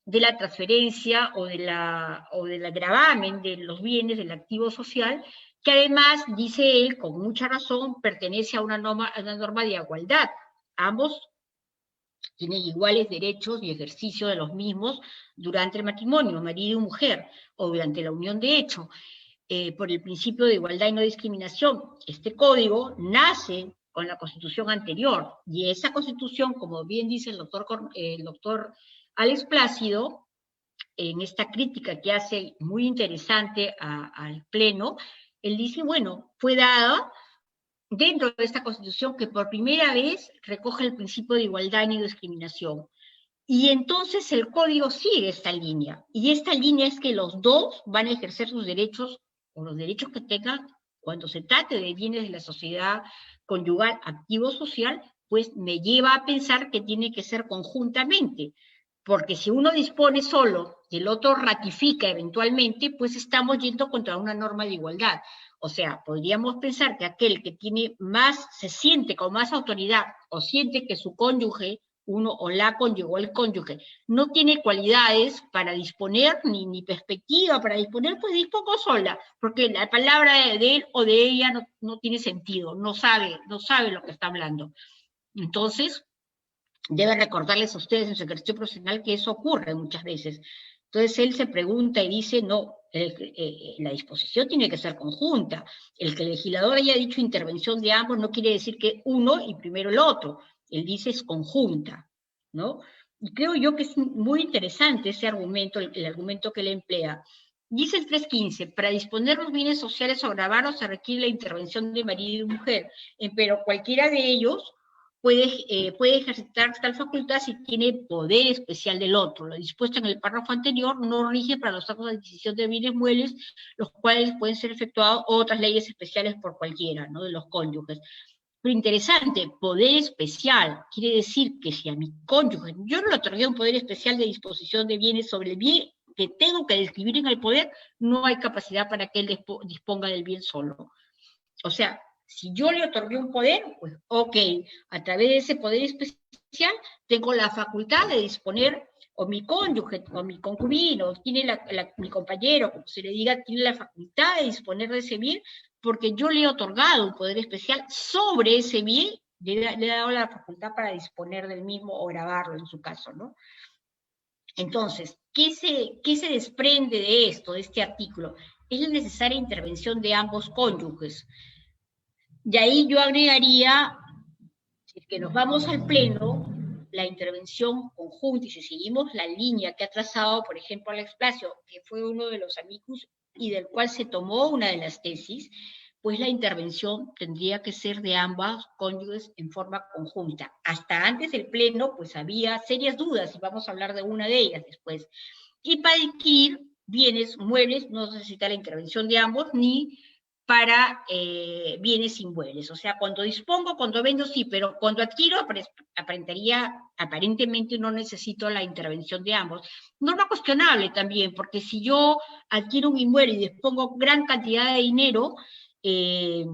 de la transferencia o del gravamen de los bienes del activo social, que además, dice él, con mucha razón, pertenece a una norma de igualdad. Ambos tienen iguales derechos y ejercicio de los mismos durante el matrimonio, marido y mujer, o durante la unión de hecho, por el principio de igualdad y no discriminación. Este código nace con la Constitución anterior, y esa Constitución, como bien dice el doctor Alex Plácido, en esta crítica que hace muy interesante al Pleno, él dice, bueno, fue dada dentro de esta Constitución que por primera vez recoge el principio de igualdad y no discriminación. Y entonces el Código sigue esta línea, y esta línea es que los dos van a ejercer sus derechos, o los derechos que tengan, cuando se trate de bienes de la sociedad conyugal activo social, pues me lleva a pensar que tiene que ser conjuntamente, porque si uno dispone solo y el otro ratifica eventualmente, pues estamos yendo contra una norma de igualdad. O sea, podríamos pensar que aquel que tiene más, se siente con más autoridad o siente que su cónyuge, uno o la cónyuge o el cónyuge, no tiene cualidades para disponer, ni perspectiva para disponer, pues dispongo sola, porque la palabra de él o de ella no tiene sentido, no sabe lo que está hablando. Entonces, debe recordarles a ustedes en su ejercicio profesional que eso ocurre muchas veces. Entonces él se pregunta y dice, no, la disposición tiene que ser conjunta. El que el legislador haya dicho intervención de ambos no quiere decir que uno y primero el otro. Él dice es conjunta, ¿no? Y creo yo que es muy interesante ese argumento, el argumento que él emplea. Dice el 315, para disponer los bienes sociales o gravarlos se requiere la intervención de marido y mujer, pero cualquiera de ellos puede ejercitar tal facultad si tiene poder especial del otro. Lo dispuesto en el párrafo anterior no rige para los actos de adquisición de bienes muebles, los cuales pueden ser efectuados otras leyes especiales por cualquiera, ¿no? De los cónyuges. Pero interesante, poder especial, quiere decir que si a mi cónyuge yo no le otorgué un poder especial de disposición de bienes sobre el bien que tengo que describir en el poder, no hay capacidad para que él disponga del bien solo. O sea, si yo le otorgué un poder, pues ok, a través de ese poder especial tengo la facultad de disponer, o mi cónyuge, o mi concubino, tiene mi compañero, como se le diga, tiene la facultad de disponer de ese bien, porque yo le he otorgado un poder especial sobre ese bien, le he dado la facultad para disponer del mismo o grabarlo en su caso, ¿no? Entonces, ¿qué se desprende de esto, de este artículo? Es la necesaria intervención de ambos cónyuges. Y ahí yo agregaría, si es que nos vamos al pleno, la intervención conjunta, y si seguimos la línea que ha trazado, por ejemplo, Alex Palacio, que fue uno de los amicus y del cual se tomó una de las tesis, pues la intervención tendría que ser de ambas cónyuges en forma conjunta. Hasta antes del pleno, pues había serias dudas, y vamos a hablar de una de ellas después. Y para adquirir bienes muebles no necesita la intervención de ambos, ni para bienes inmuebles. O sea, cuando dispongo, cuando vendo, sí, pero cuando adquiero, aparentemente no necesito la intervención de ambos. Norma cuestionable también, porque si yo adquiero un inmueble y dispongo gran cantidad de dinero, que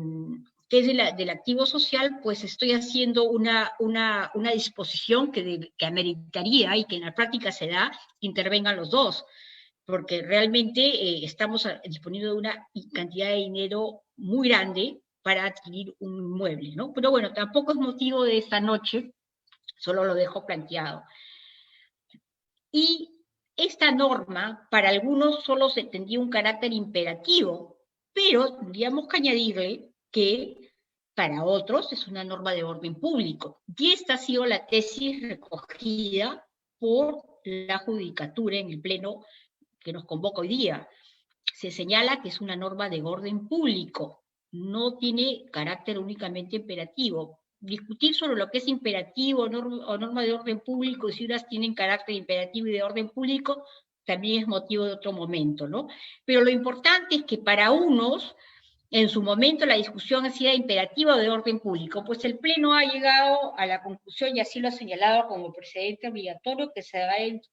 es del activo social, pues estoy haciendo una disposición que ameritaría y que en la práctica se da, que intervengan los dos, porque realmente estamos disponiendo de una cantidad de dinero muy grande para adquirir un inmueble, ¿no? Pero bueno, tampoco es motivo de esta noche, solo lo dejo planteado. Y esta norma, para algunos solo se tendría un carácter imperativo, pero tendríamos que añadirle que para otros es una norma de orden público. Y esta ha sido la tesis recogida por la Judicatura en el Pleno que nos convoca hoy día. Se señala que es una norma de orden público, no tiene carácter únicamente imperativo. Discutir sobre lo que es imperativo o norma de orden público y si unas tienen carácter imperativo y de orden público también es motivo de otro momento, ¿no? Pero lo importante es que para unos, en su momento la discusión ha sido imperativa o de orden público, pues el Pleno ha llegado a la conclusión, y así lo ha señalado como precedente obligatorio, que se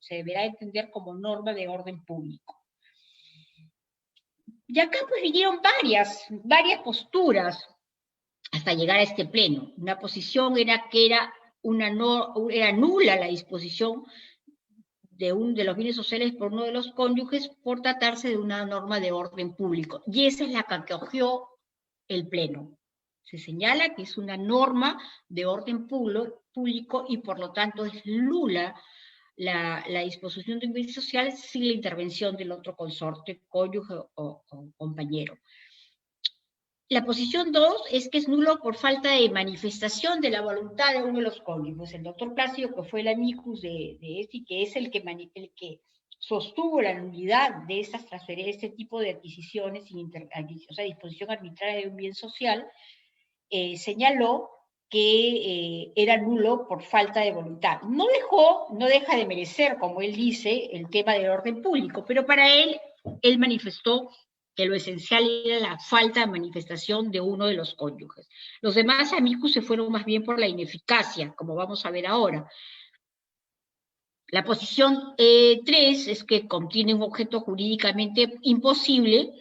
deberá entender como norma de orden público. Y acá pues vinieron varias posturas hasta llegar a este Pleno. Una posición era que era nula la disposición de los bienes sociales por uno de los cónyuges por tratarse de una norma de orden público. Y esa es la que acogió el Pleno. Se señala que es una norma de orden público y por lo tanto es nula la disposición de un bien social sin la intervención del otro consorte, cónyuge o compañero. La posición 2 es que es nulo por falta de manifestación de la voluntad de uno de los cónyuges. El doctor Plácido, que fue el amicus de este, que es el que sostuvo la nulidad de estas transferencias, este tipo de adquisiciones, o sea, disposición arbitraria de un bien social, señaló que era nulo por falta de voluntad. No deja de merecer, como él dice, el tema del orden público, pero para él manifestó que lo esencial era la falta de manifestación de uno de los cónyuges. Los demás amicus se fueron más bien por la ineficacia, como vamos a ver ahora. La posición 3 es que contiene un objeto jurídicamente imposible,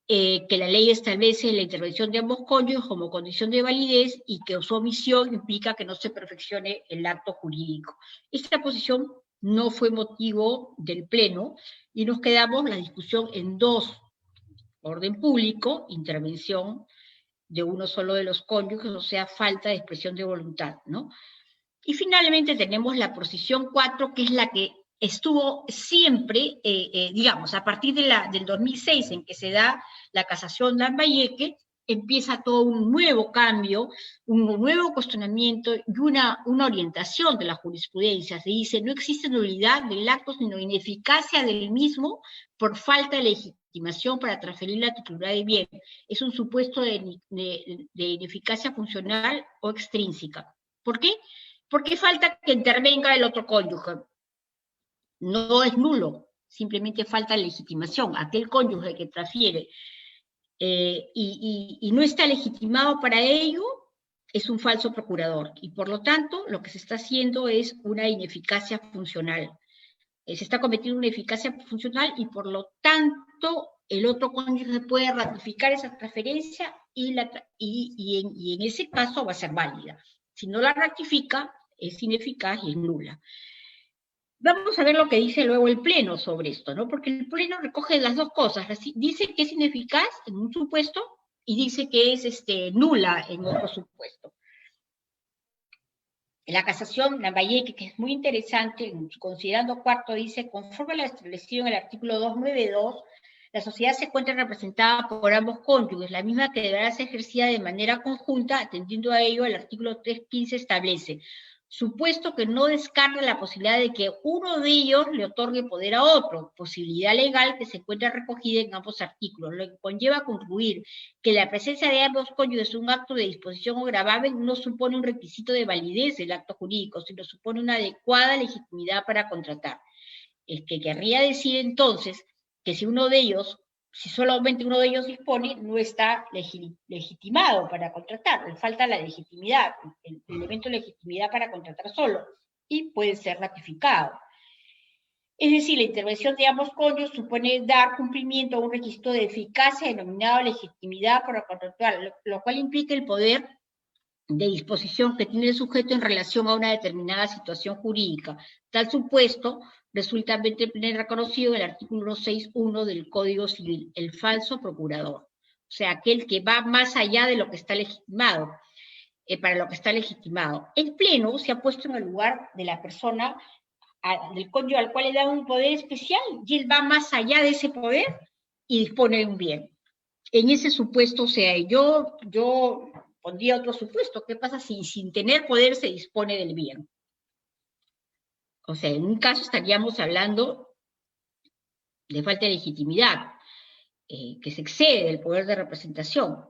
que la ley establece la intervención de ambos cónyuges como condición de validez y que su omisión implica que no se perfeccione el acto jurídico. Esta posición no fue motivo del Pleno y nos quedamos la discusión en dos: orden público, intervención de uno solo de los cónyuges, o sea, falta de expresión de voluntad, ¿no? Y finalmente tenemos la posición 4, que es la que estuvo siempre, digamos, a partir del 2006, en que se da la casación de Lambayeque, empieza todo un nuevo cambio, un nuevo cuestionamiento y una orientación de la jurisprudencia. Se dice, no existe nulidad del acto, sino ineficacia del mismo por falta de legitimación para transferir la titularidad de bien. Es un supuesto de ineficacia funcional o extrínseca. ¿Por qué? Porque falta que intervenga el otro cónyuge. No es nulo, simplemente falta legitimación. Aquel cónyuge que transfiere y no está legitimado para ello, es un falso procurador. Y por lo tanto, lo que se está haciendo es una ineficacia funcional. Se está cometiendo una ineficacia funcional y por lo tanto, el otro cónyuge puede ratificar esa transferencia y en ese caso va a ser válida. Si no la ratifica, es ineficaz y es nula. Vamos a ver lo que dice luego el Pleno sobre esto, ¿no? Porque el Pleno recoge las dos cosas. Dice que es ineficaz en un supuesto y dice que es nula en otro supuesto. En la casación, Lambayeque, que es muy interesante, considerando cuarto, dice, conforme a lo establecido en el artículo 292, la sociedad se encuentra representada por ambos cónyuges, la misma que deberá ser ejercida de manera conjunta, atendiendo a ello, el artículo 315 establece, supuesto que no descarta la posibilidad de que uno de ellos le otorgue poder a otro, posibilidad legal que se encuentra recogida en ambos artículos, lo que conlleva a concluir que la presencia de ambos cónyuges en un acto de disposición o gravamen no supone un requisito de validez del acto jurídico, sino supone una adecuada legitimidad para contratar. Es que querría decir entonces que si solamente uno de ellos dispone, no está legitimado para contratar, le falta la legitimidad, el elemento de legitimidad para contratar solo, y puede ser ratificado. Es decir, la intervención de ambos cónyuges supone dar cumplimiento a un requisito de eficacia denominado legitimidad para contratar, lo cual implica el poder de disposición que tiene el sujeto en relación a una determinada situación jurídica. Tal supuesto resulta reconocido en el artículo 6.1 del Código Civil, el falso procurador. O sea, aquel que va más allá de lo que está legitimado, para lo que está legitimado. El Pleno se ha puesto en el lugar de la persona, del cónyuge al cual le da un poder especial, y él va más allá de ese poder y dispone de un bien. En ese supuesto, o sea, yo pondría otro supuesto. ¿Qué pasa si sin tener poder se dispone del bien? O sea, en un caso estaríamos hablando de falta de legitimidad, que se excede del poder de representación.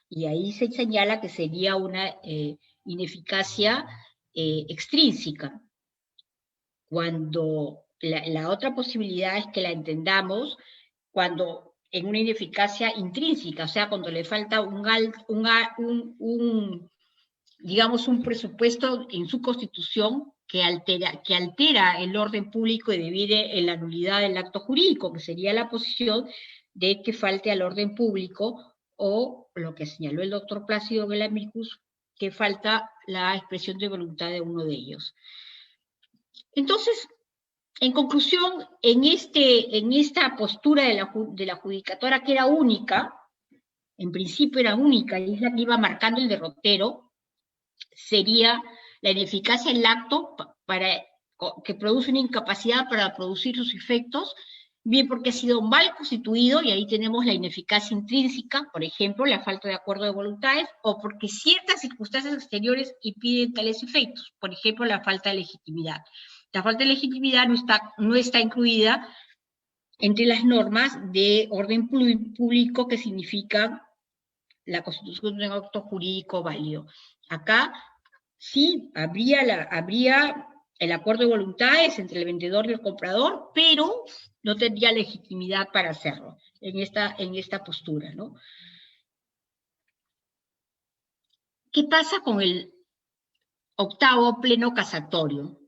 Y ahí se señala que sería una ineficacia extrínseca. Cuando la otra posibilidad es que la entendamos cuando en una ineficacia intrínseca, o sea, cuando le falta digamos, un presupuesto en su constitución que altera el orden público y divide en la nulidad del acto jurídico, que sería la posición de que falte al orden público, o lo que señaló el doctor Plácido Velamicus, que falta la expresión de voluntad de uno de ellos. Entonces, en conclusión, en esta postura de la judicatura, que era única, en principio era única, y es la que iba marcando el derrotero, sería la ineficacia del acto que produce una incapacidad para producir sus efectos, bien porque ha sido mal constituido, y ahí tenemos la ineficacia intrínseca, por ejemplo, la falta de acuerdo de voluntades, o porque ciertas circunstancias exteriores impiden tales efectos, por ejemplo, la falta de legitimidad. La falta de legitimidad no está incluida entre las normas de orden público que significan la constitución de un acto jurídico válido. Acá sí habría el acuerdo de voluntades entre el vendedor y el comprador, pero no tendría legitimidad para hacerlo. en esta postura, ¿no? ¿Qué pasa con el octavo pleno casatorio?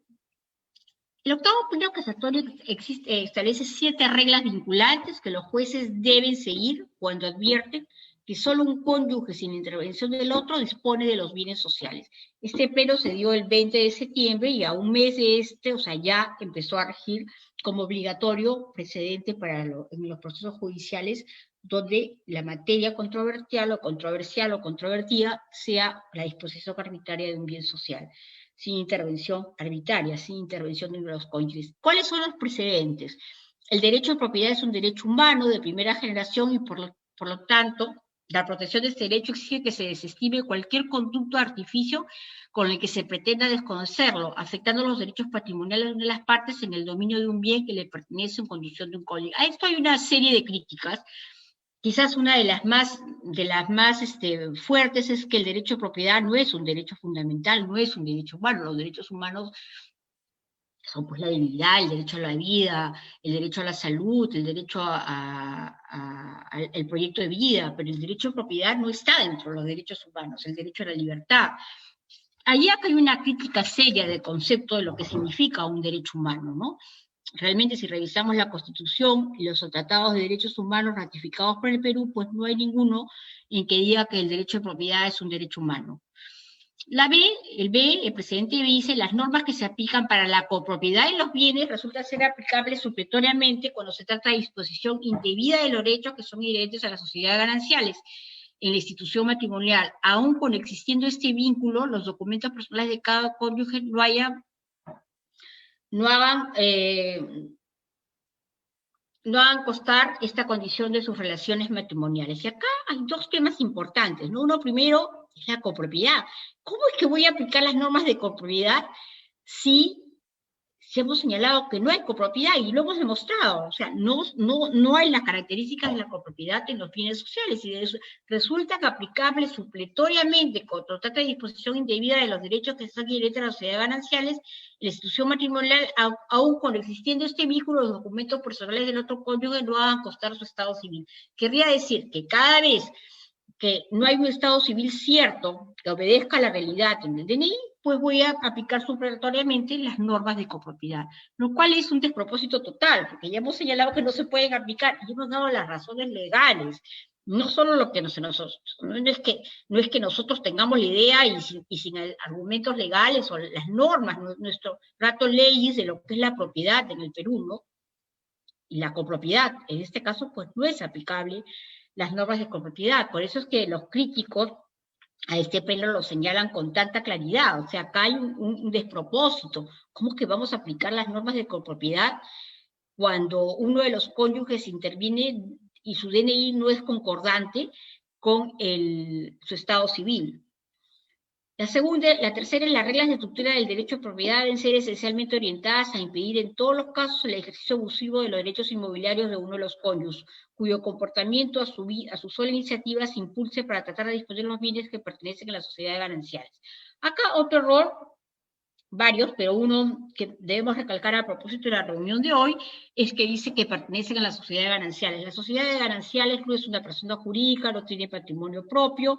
El octavo pleno casatorio establece 7 reglas vinculantes que los jueces deben seguir cuando advierten que solo un cónyuge sin intervención del otro dispone de los bienes sociales. Este pleno se dio el 20 de septiembre y a un mes de o sea, ya empezó a regir como obligatorio precedente para en los procesos judiciales donde la materia controversial o controvertida sea la disposición arbitraria de un bien social, sin intervención arbitraria, sin intervención de los cónyuges. ¿Cuáles son los precedentes? El derecho de propiedad es un derecho humano de primera generación y por lo tanto la protección de este derecho exige que se desestime cualquier conducto de artificio con el que se pretenda desconocerlo, afectando los derechos patrimoniales de las partes en el dominio de un bien que le pertenece en condición de un cónyuge. A esto hay una serie de críticas. Quizás una de las más fuertes es que el derecho de propiedad no es un derecho fundamental, no es un derecho humano. Los derechos humanos son pues la dignidad, el derecho a la vida, el derecho a la salud, el derecho al proyecto de vida, pero el derecho de propiedad no está dentro de los derechos humanos, el derecho a la libertad. Allí acá hay una crítica seria del concepto de lo que significa un derecho humano, ¿no? Realmente si revisamos la Constitución y los tratados de derechos humanos ratificados por el Perú, pues no hay ninguno en que diga que el derecho de propiedad es un derecho humano. El presidente dice, las normas que se aplican para la copropiedad en los bienes resultan ser aplicables supletoriamente cuando se trata de disposición indebida de los derechos que son inherentes a las sociedades gananciales. En la institución matrimonial, aun con existiendo este vínculo, los documentos personales de cada cónyuge no hagan constar esta condición de sus relaciones matrimoniales. Y acá hay 2 temas importantes, ¿no? Uno primero es la copropiedad. ¿Cómo es que voy a aplicar las normas de copropiedad si hemos señalado que no hay copropiedad y lo hemos demostrado? O sea, no hay las características de la copropiedad en los bienes sociales y resulta que aplicable supletoriamente cuando trata de disposición indebida de los derechos que están inherentes a las sociedades gananciales, la institución matrimonial, aún cuando existiendo este vínculo, los documentos personales del otro cónyuge no hagan constar su estado civil. Querría decir que cada vez que no hay un estado civil cierto que obedezca a la realidad en el DNI, pues voy a aplicar supletoriamente las normas de copropiedad, lo cual es un despropósito total, porque ya hemos señalado que no se pueden aplicar y hemos dado las razones legales, no solo lo que no es que nosotros tengamos la idea y sin argumentos legales o las normas, nuestro trato leyes de lo que es la propiedad en el Perú, ¿no? Y la copropiedad, en este caso, pues no es aplicable las normas de copropiedad. Por eso es que los críticos a este pleno lo señalan con tanta claridad. O sea, acá hay un despropósito. ¿Cómo es que vamos a aplicar las normas de copropiedad cuando uno de los cónyuges interviene y su DNI no es concordante con su estado civil? La tercera, las reglas de estructura del derecho de propiedad deben ser esencialmente orientadas a impedir en todos los casos el ejercicio abusivo de los derechos inmobiliarios de uno de los cónyuges, cuyo comportamiento a su sola iniciativa se impulse para tratar de disponer los bienes que pertenecen a las sociedades gananciales. Acá otro error, varios, pero uno que debemos recalcar a propósito de la reunión de hoy, es que dice que pertenecen a las sociedades gananciales. Las sociedades gananciales no es una persona jurídica, no tiene patrimonio propio.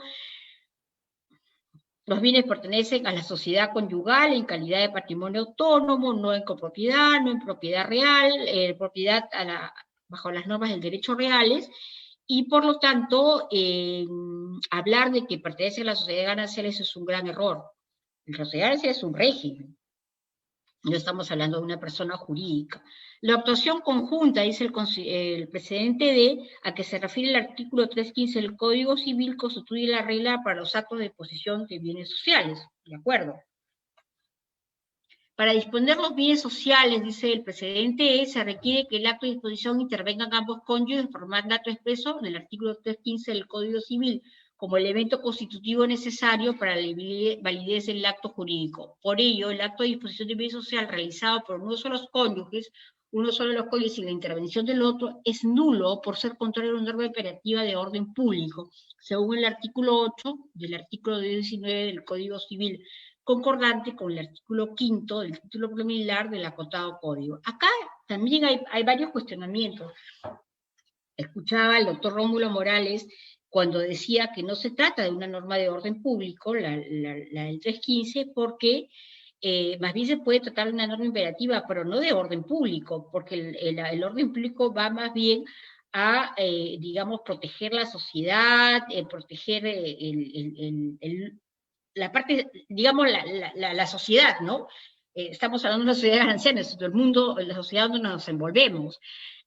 Los bienes pertenecen a la sociedad conyugal en calidad de patrimonio autónomo, no en copropiedad, no en propiedad real, propiedad bajo las normas del derecho reales, y por lo tanto, hablar de que pertenece a la sociedad gananciales es un gran error. La sociedad gananciales es un régimen. No estamos hablando de una persona jurídica. La actuación conjunta, dice el precedente de, a que se refiere el artículo 315 del Código Civil, constituye la regla para los actos de disposición de bienes sociales. ¿De acuerdo? Para disponer los bienes sociales, dice el precedente, se requiere que el acto de disposición intervengan ambos cónyuges en formato expreso del artículo 315 del Código Civil, como elemento constitutivo necesario para la validez del acto jurídico. Por ello, el acto de disposición de bien social realizado por uno solo de los cónyuges, sin la intervención del otro, es nulo por ser contrario a una norma operativa de orden público, según el artículo 8 del artículo 19 del Código Civil, concordante con el artículo 5 del título preliminar del acotado código. Acá también hay varios cuestionamientos. escuchaba al doctor Rómulo Morales cuando decía que no se trata de una norma de orden público, la del 315, porque más bien se puede tratar de una norma imperativa, pero no de orden público, porque el orden público va más bien a, digamos, proteger la sociedad, proteger la parte, digamos, la sociedad, ¿no? Estamos hablando de una sociedad gananciana, es el mundo, la sociedad donde nos envolvemos,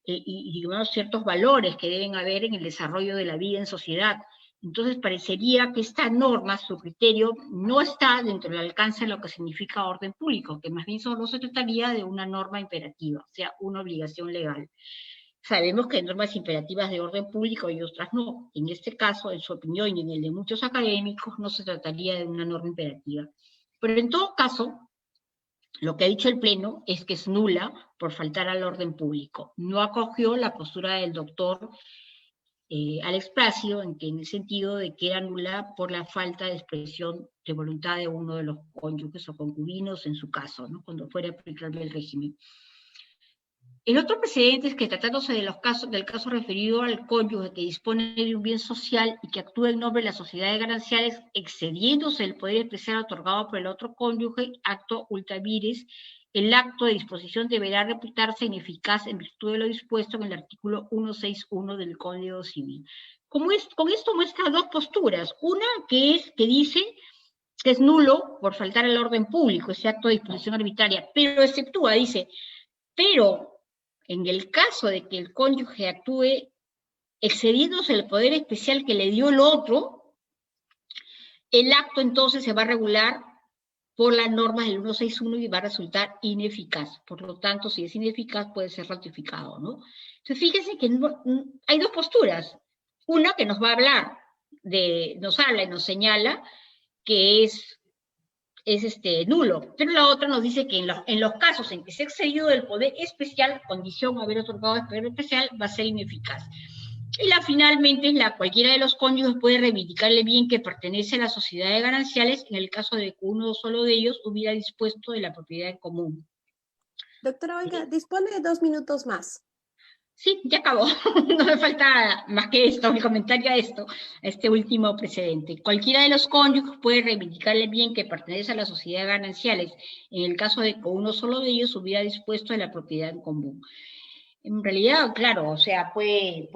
y, digamos, ciertos valores que deben haber en el desarrollo de la vida en sociedad. Entonces parecería que esta norma, su criterio, no está dentro del alcance de lo que significa orden público, que más bien solo se trataría de una norma imperativa, o sea, una obligación legal. Sabemos que hay normas imperativas de orden público y otras no. En este caso, en su opinión y en el de muchos académicos, no se trataría de una norma imperativa. Pero en todo caso, lo que ha dicho el Pleno es que es nula por faltar al orden público. No acogió la postura del doctor Alex Pracio, en el sentido de que era nula por la falta de expresión de voluntad de uno de los cónyuges o concubinos, en su caso, ¿no? Cuando fuera aplicable el régimen. El otro precedente es que, tratándose de del caso referido al cónyuge que dispone de un bien social y que actúa en nombre de la sociedad de gananciales, excediéndose el poder especial otorgado por el otro cónyuge, acto ultra vires, el acto de disposición deberá reputarse ineficaz en virtud de lo dispuesto en el artículo 161 del Código Civil. Con esto muestra dos posturas. Una que dice que es nulo por faltar al orden público, ese acto de disposición arbitraria, pero exceptúa, dice, pero en el caso de que el cónyuge actúe excediéndose el poder especial que le dio el otro, el acto entonces se va a regular por las normas del 161 y va a resultar ineficaz. Por lo tanto, si es ineficaz, puede ser ratificado, ¿no? Entonces, fíjense que hay dos posturas. Una que nos va a habla y nos señala que es nulo, pero la otra nos dice que en los casos en que se ha excedido del poder especial, condición haber otorgado el poder especial, va a ser ineficaz. Y finalmente, cualquiera de los cónyuges puede reivindicarle bien que pertenece a la sociedad de gananciales en el caso de que uno solo de ellos hubiera dispuesto de la propiedad en común. Doctora Olga, dispone de 2 minutos más. Sí, ya acabó. No me falta más que esto, mi comentario a este último precedente. Cualquiera de los cónyuges puede reivindicarle bien que pertenece a la sociedad de gananciales en el caso de que uno solo de ellos hubiera dispuesto de la propiedad en común. En realidad, claro, o sea, puede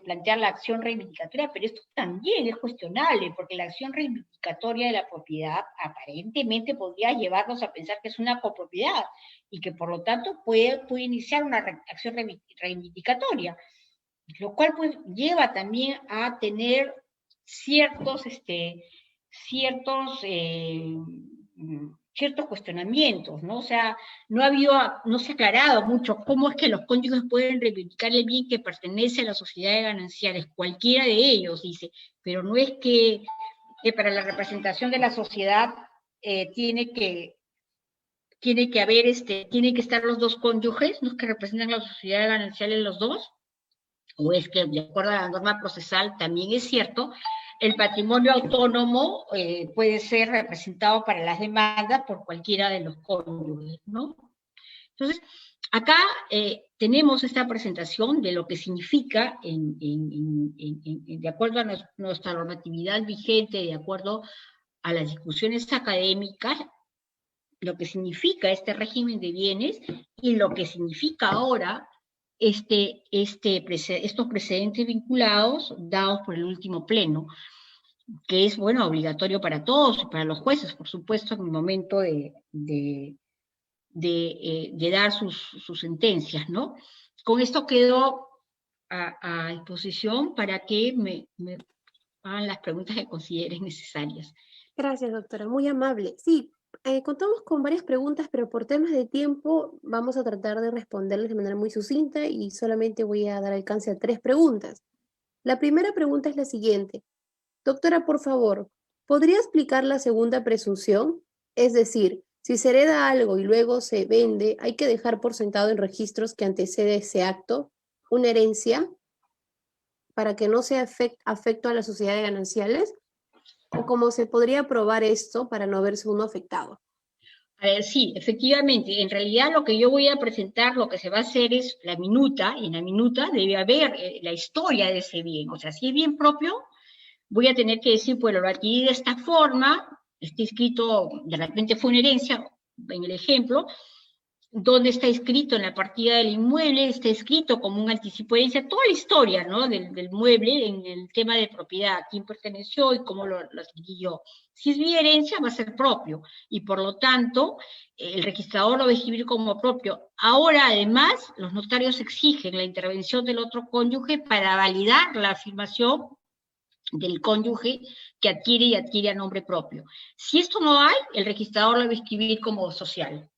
plantear la acción reivindicatoria, pero esto también es cuestionable, porque la acción reivindicatoria de la propiedad aparentemente podría llevarnos a pensar que es una copropiedad y que por lo tanto puede iniciar una acción reivindicatoria, lo cual pues lleva también a tener ciertos cuestionamientos, ¿no? O sea, no se ha aclarado mucho cómo es que los cónyuges pueden reivindicarle bien que pertenece a la sociedad de gananciales, cualquiera de ellos, dice, pero no es que para la representación de la sociedad tiene que estar los dos cónyuges, ¿no? Que representan a la sociedad de gananciales los dos, o es que de acuerdo a la norma procesal también es cierto, el patrimonio autónomo puede ser representado para las demandas por cualquiera de los cónyuges, ¿no? Entonces, acá tenemos esta presentación de lo que significa, de acuerdo a nuestra normatividad vigente, de acuerdo a las discusiones académicas, lo que significa este régimen de bienes y lo que significa ahora estos precedentes vinculados dados por el último pleno, que es, bueno, obligatorio para todos, para los jueces, por supuesto, en el momento de dar sus sentencias, ¿no? Con esto quedo a disposición para que me hagan las preguntas que consideren necesarias. Gracias, doctora, muy amable. Sí, contamos con varias preguntas, pero por temas de tiempo vamos a tratar de responderles de manera muy sucinta y solamente voy a dar alcance a 3 preguntas. La primera pregunta es la siguiente. Doctora, por favor, ¿podría explicar la segunda presunción? Es decir, si se hereda algo y luego se vende, ¿hay que dejar por sentado en registros que antecede ese acto una herencia para que no sea afecto a la sociedad de gananciales? ¿O cómo se podría probar esto para no verse uno afectado? A ver, sí, efectivamente, en realidad lo que yo voy a presentar, lo que se va a hacer es la minuta, y en la minuta debe haber la historia de ese bien. O sea, si es bien propio, voy a tener que decir, pues lo adquirí de esta forma, está escrito, de repente fue una herencia, en el ejemplo, donde está escrito en la partida del inmueble, está escrito como un anticipo de herencia, toda la historia, ¿no? Del mueble en el tema de propiedad, quién perteneció y cómo lo adquirí yo. Si es mi herencia, va a ser propio, y por lo tanto, el registrador lo va a escribir como propio. Ahora, además, los notarios exigen la intervención del otro cónyuge para validar la afirmación del cónyuge que adquiere y adquiere a nombre propio. Si esto no hay, el registrador lo va a escribir como social.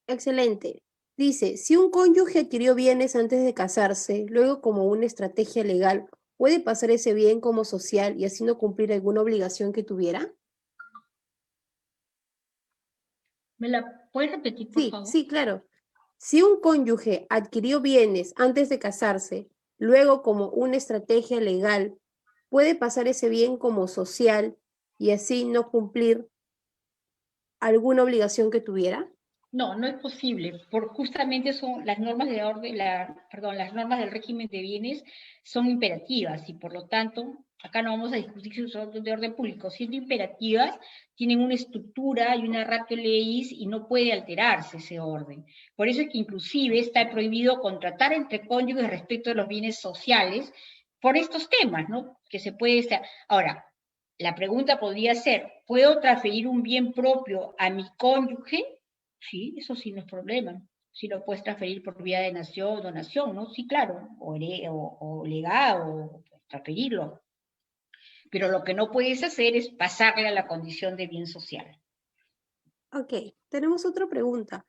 Excelente. Dice, si un cónyuge adquirió bienes antes de casarse, luego como una estrategia legal, ¿puede pasar ese bien como social y así no cumplir alguna obligación que tuviera? ¿Me la puedes repetir, por Sí, favor? sí, claro. Si un cónyuge adquirió bienes antes de casarse, luego como una estrategia legal, ¿puede pasar ese bien como social y así no cumplir alguna obligación que tuviera? No, no es posible, por justamente son las normas de orden, perdón, las normas del régimen de bienes son imperativas y por lo tanto, acá no vamos a discutir si son de orden público, siendo imperativas, tienen una estructura y una ratio legis y no puede alterarse ese orden. Por eso es que inclusive está prohibido contratar entre cónyuges respecto de los bienes sociales por estos temas, ¿no? Que se puede estar. Ahora, la pregunta podría ser, ¿puedo transferir un bien propio a mi cónyuge? Sí, eso sí no es problema. Si lo puedes transferir por vía de nación, donación, ¿no? Sí, claro, o legado, o transferirlo. Pero lo que no puedes hacer es pasarle a la condición de bien social. Ok, tenemos otra pregunta.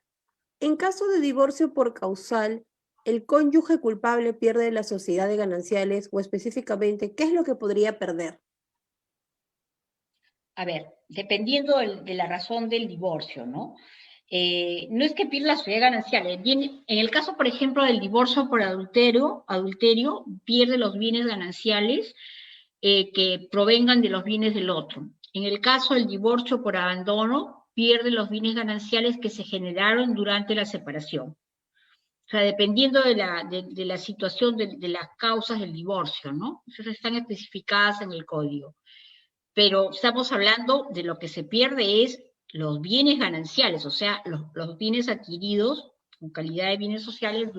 En caso de divorcio por causal, ¿el cónyuge culpable pierde la sociedad de gananciales o específicamente qué es lo que podría perder? A ver, dependiendo de la razón del divorcio, ¿no? No es que pierda la sociedad ganancial. En el caso, por ejemplo, del divorcio por adulterio pierde los bienes gananciales que provengan de los bienes del otro. En el caso del divorcio por abandono, pierde los bienes gananciales que se generaron durante la separación. O sea, dependiendo de la situación de las causas del divorcio, ¿no? Esas están especificadas en el código. Pero estamos hablando de lo que se pierde es los bienes gananciales, o sea, los bienes adquiridos con calidad de bienes sociales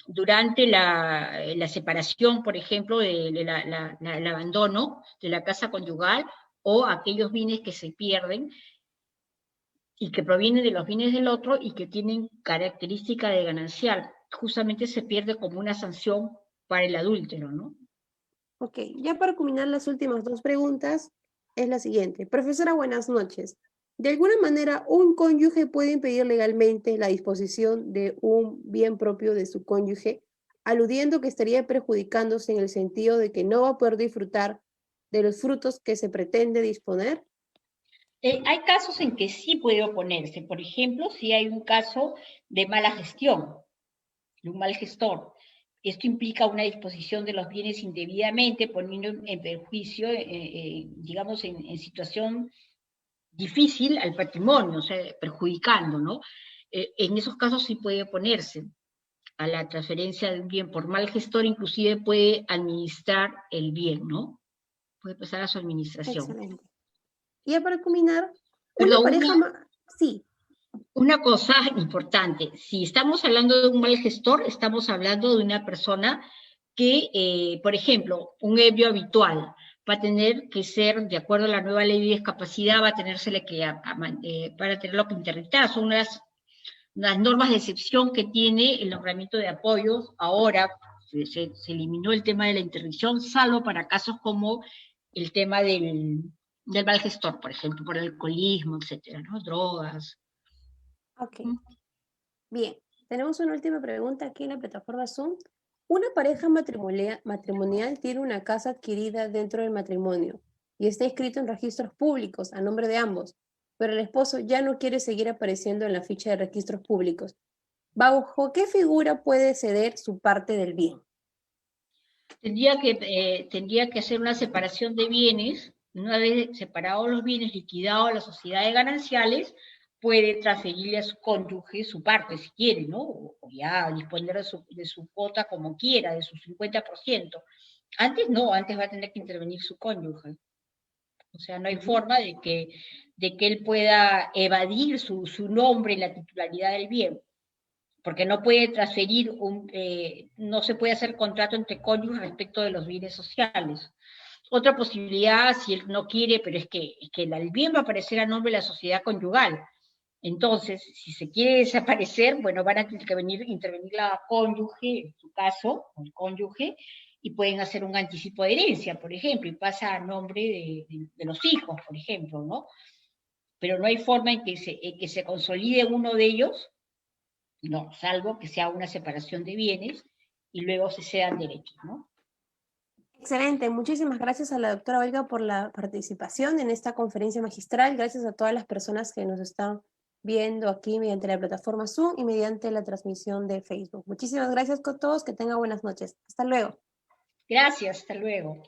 durante la separación, por ejemplo, el abandono de la casa conyugal o aquellos bienes que se pierden y que provienen de los bienes del otro y que tienen característica de ganancial. Justamente se pierde como una sanción para el adúltero, ¿no? Ok, ya para culminar las últimas dos preguntas, es la siguiente. Profesora, buenas noches. ¿De alguna manera un cónyuge puede impedir legalmente la disposición de un bien propio de su cónyuge, aludiendo que estaría perjudicándose en el sentido de que no va a poder disfrutar de los frutos que se pretende disponer? Hay casos en que sí puede oponerse. Por ejemplo, si hay un caso de mala gestión, de un mal gestor. Esto implica una disposición de los bienes indebidamente, poniendo en perjuicio, digamos, en situación difícil al patrimonio, o sea, perjudicando, ¿no? En esos casos sí puede oponerse a la transferencia de un bien por mal gestor, inclusive puede administrar el bien, ¿no? Puede pasar a su administración. Excelente. Y ya para culminar, una Perdón, pareja más... Sí, una cosa importante, si estamos hablando de un mal gestor, estamos hablando de una persona que, por ejemplo, un ebrio habitual va a tener que ser, de acuerdo a la nueva ley de discapacidad, va a tenérsele que, para tenerlo que interditar. Son unas normas de excepción que tiene el nombramiento de apoyos. Ahora se eliminó el tema de la interdicción, salvo para casos como el tema del mal gestor, por ejemplo, por el alcoholismo, etcétera, ¿no? Drogas. ok. Bien, tenemos una última pregunta aquí en la plataforma Zoom. Una pareja matrimonial tiene una casa adquirida dentro del matrimonio y está inscrito en registros públicos a nombre de ambos, pero el esposo ya no quiere seguir apareciendo en la ficha de registros públicos. ¿Bajo qué figura puede ceder su parte del bien? Tendría que hacer una separación de bienes, Una vez separados los bienes, liquidados las sociedades gananciales, puede transferirle a su cónyuge su parte, si quiere, ¿no? O ya disponer de su cuota como quiera, de su 50%. Antes no, antes va a tener que intervenir su cónyuge. O sea, no hay forma de que él pueda evadir su nombre en la titularidad del bien, porque no puede transferir, no se puede hacer contrato entre cónyuges respecto de los bienes sociales. Otra posibilidad, si él no quiere, pero es que el bien va a aparecer a nombre de la sociedad conyugal. Entonces, si se quiere desaparecer, bueno, van a tener que intervenir la cónyuge, en su caso, o el cónyuge, y pueden hacer un anticipo de herencia, por ejemplo, y pasa a nombre de los hijos, por ejemplo, ¿no? Pero no hay forma en que se consolide uno de ellos, no, salvo que sea una separación de bienes y luego se cedan derechos, ¿no? Excelente, muchísimas gracias a la doctora Olga por la participación en esta conferencia magistral. Gracias a todas las personas que nos están viendo aquí mediante la plataforma Zoom y mediante la transmisión de Facebook. Muchísimas gracias con todos, que tengan buenas noches. Hasta luego. Gracias, hasta luego.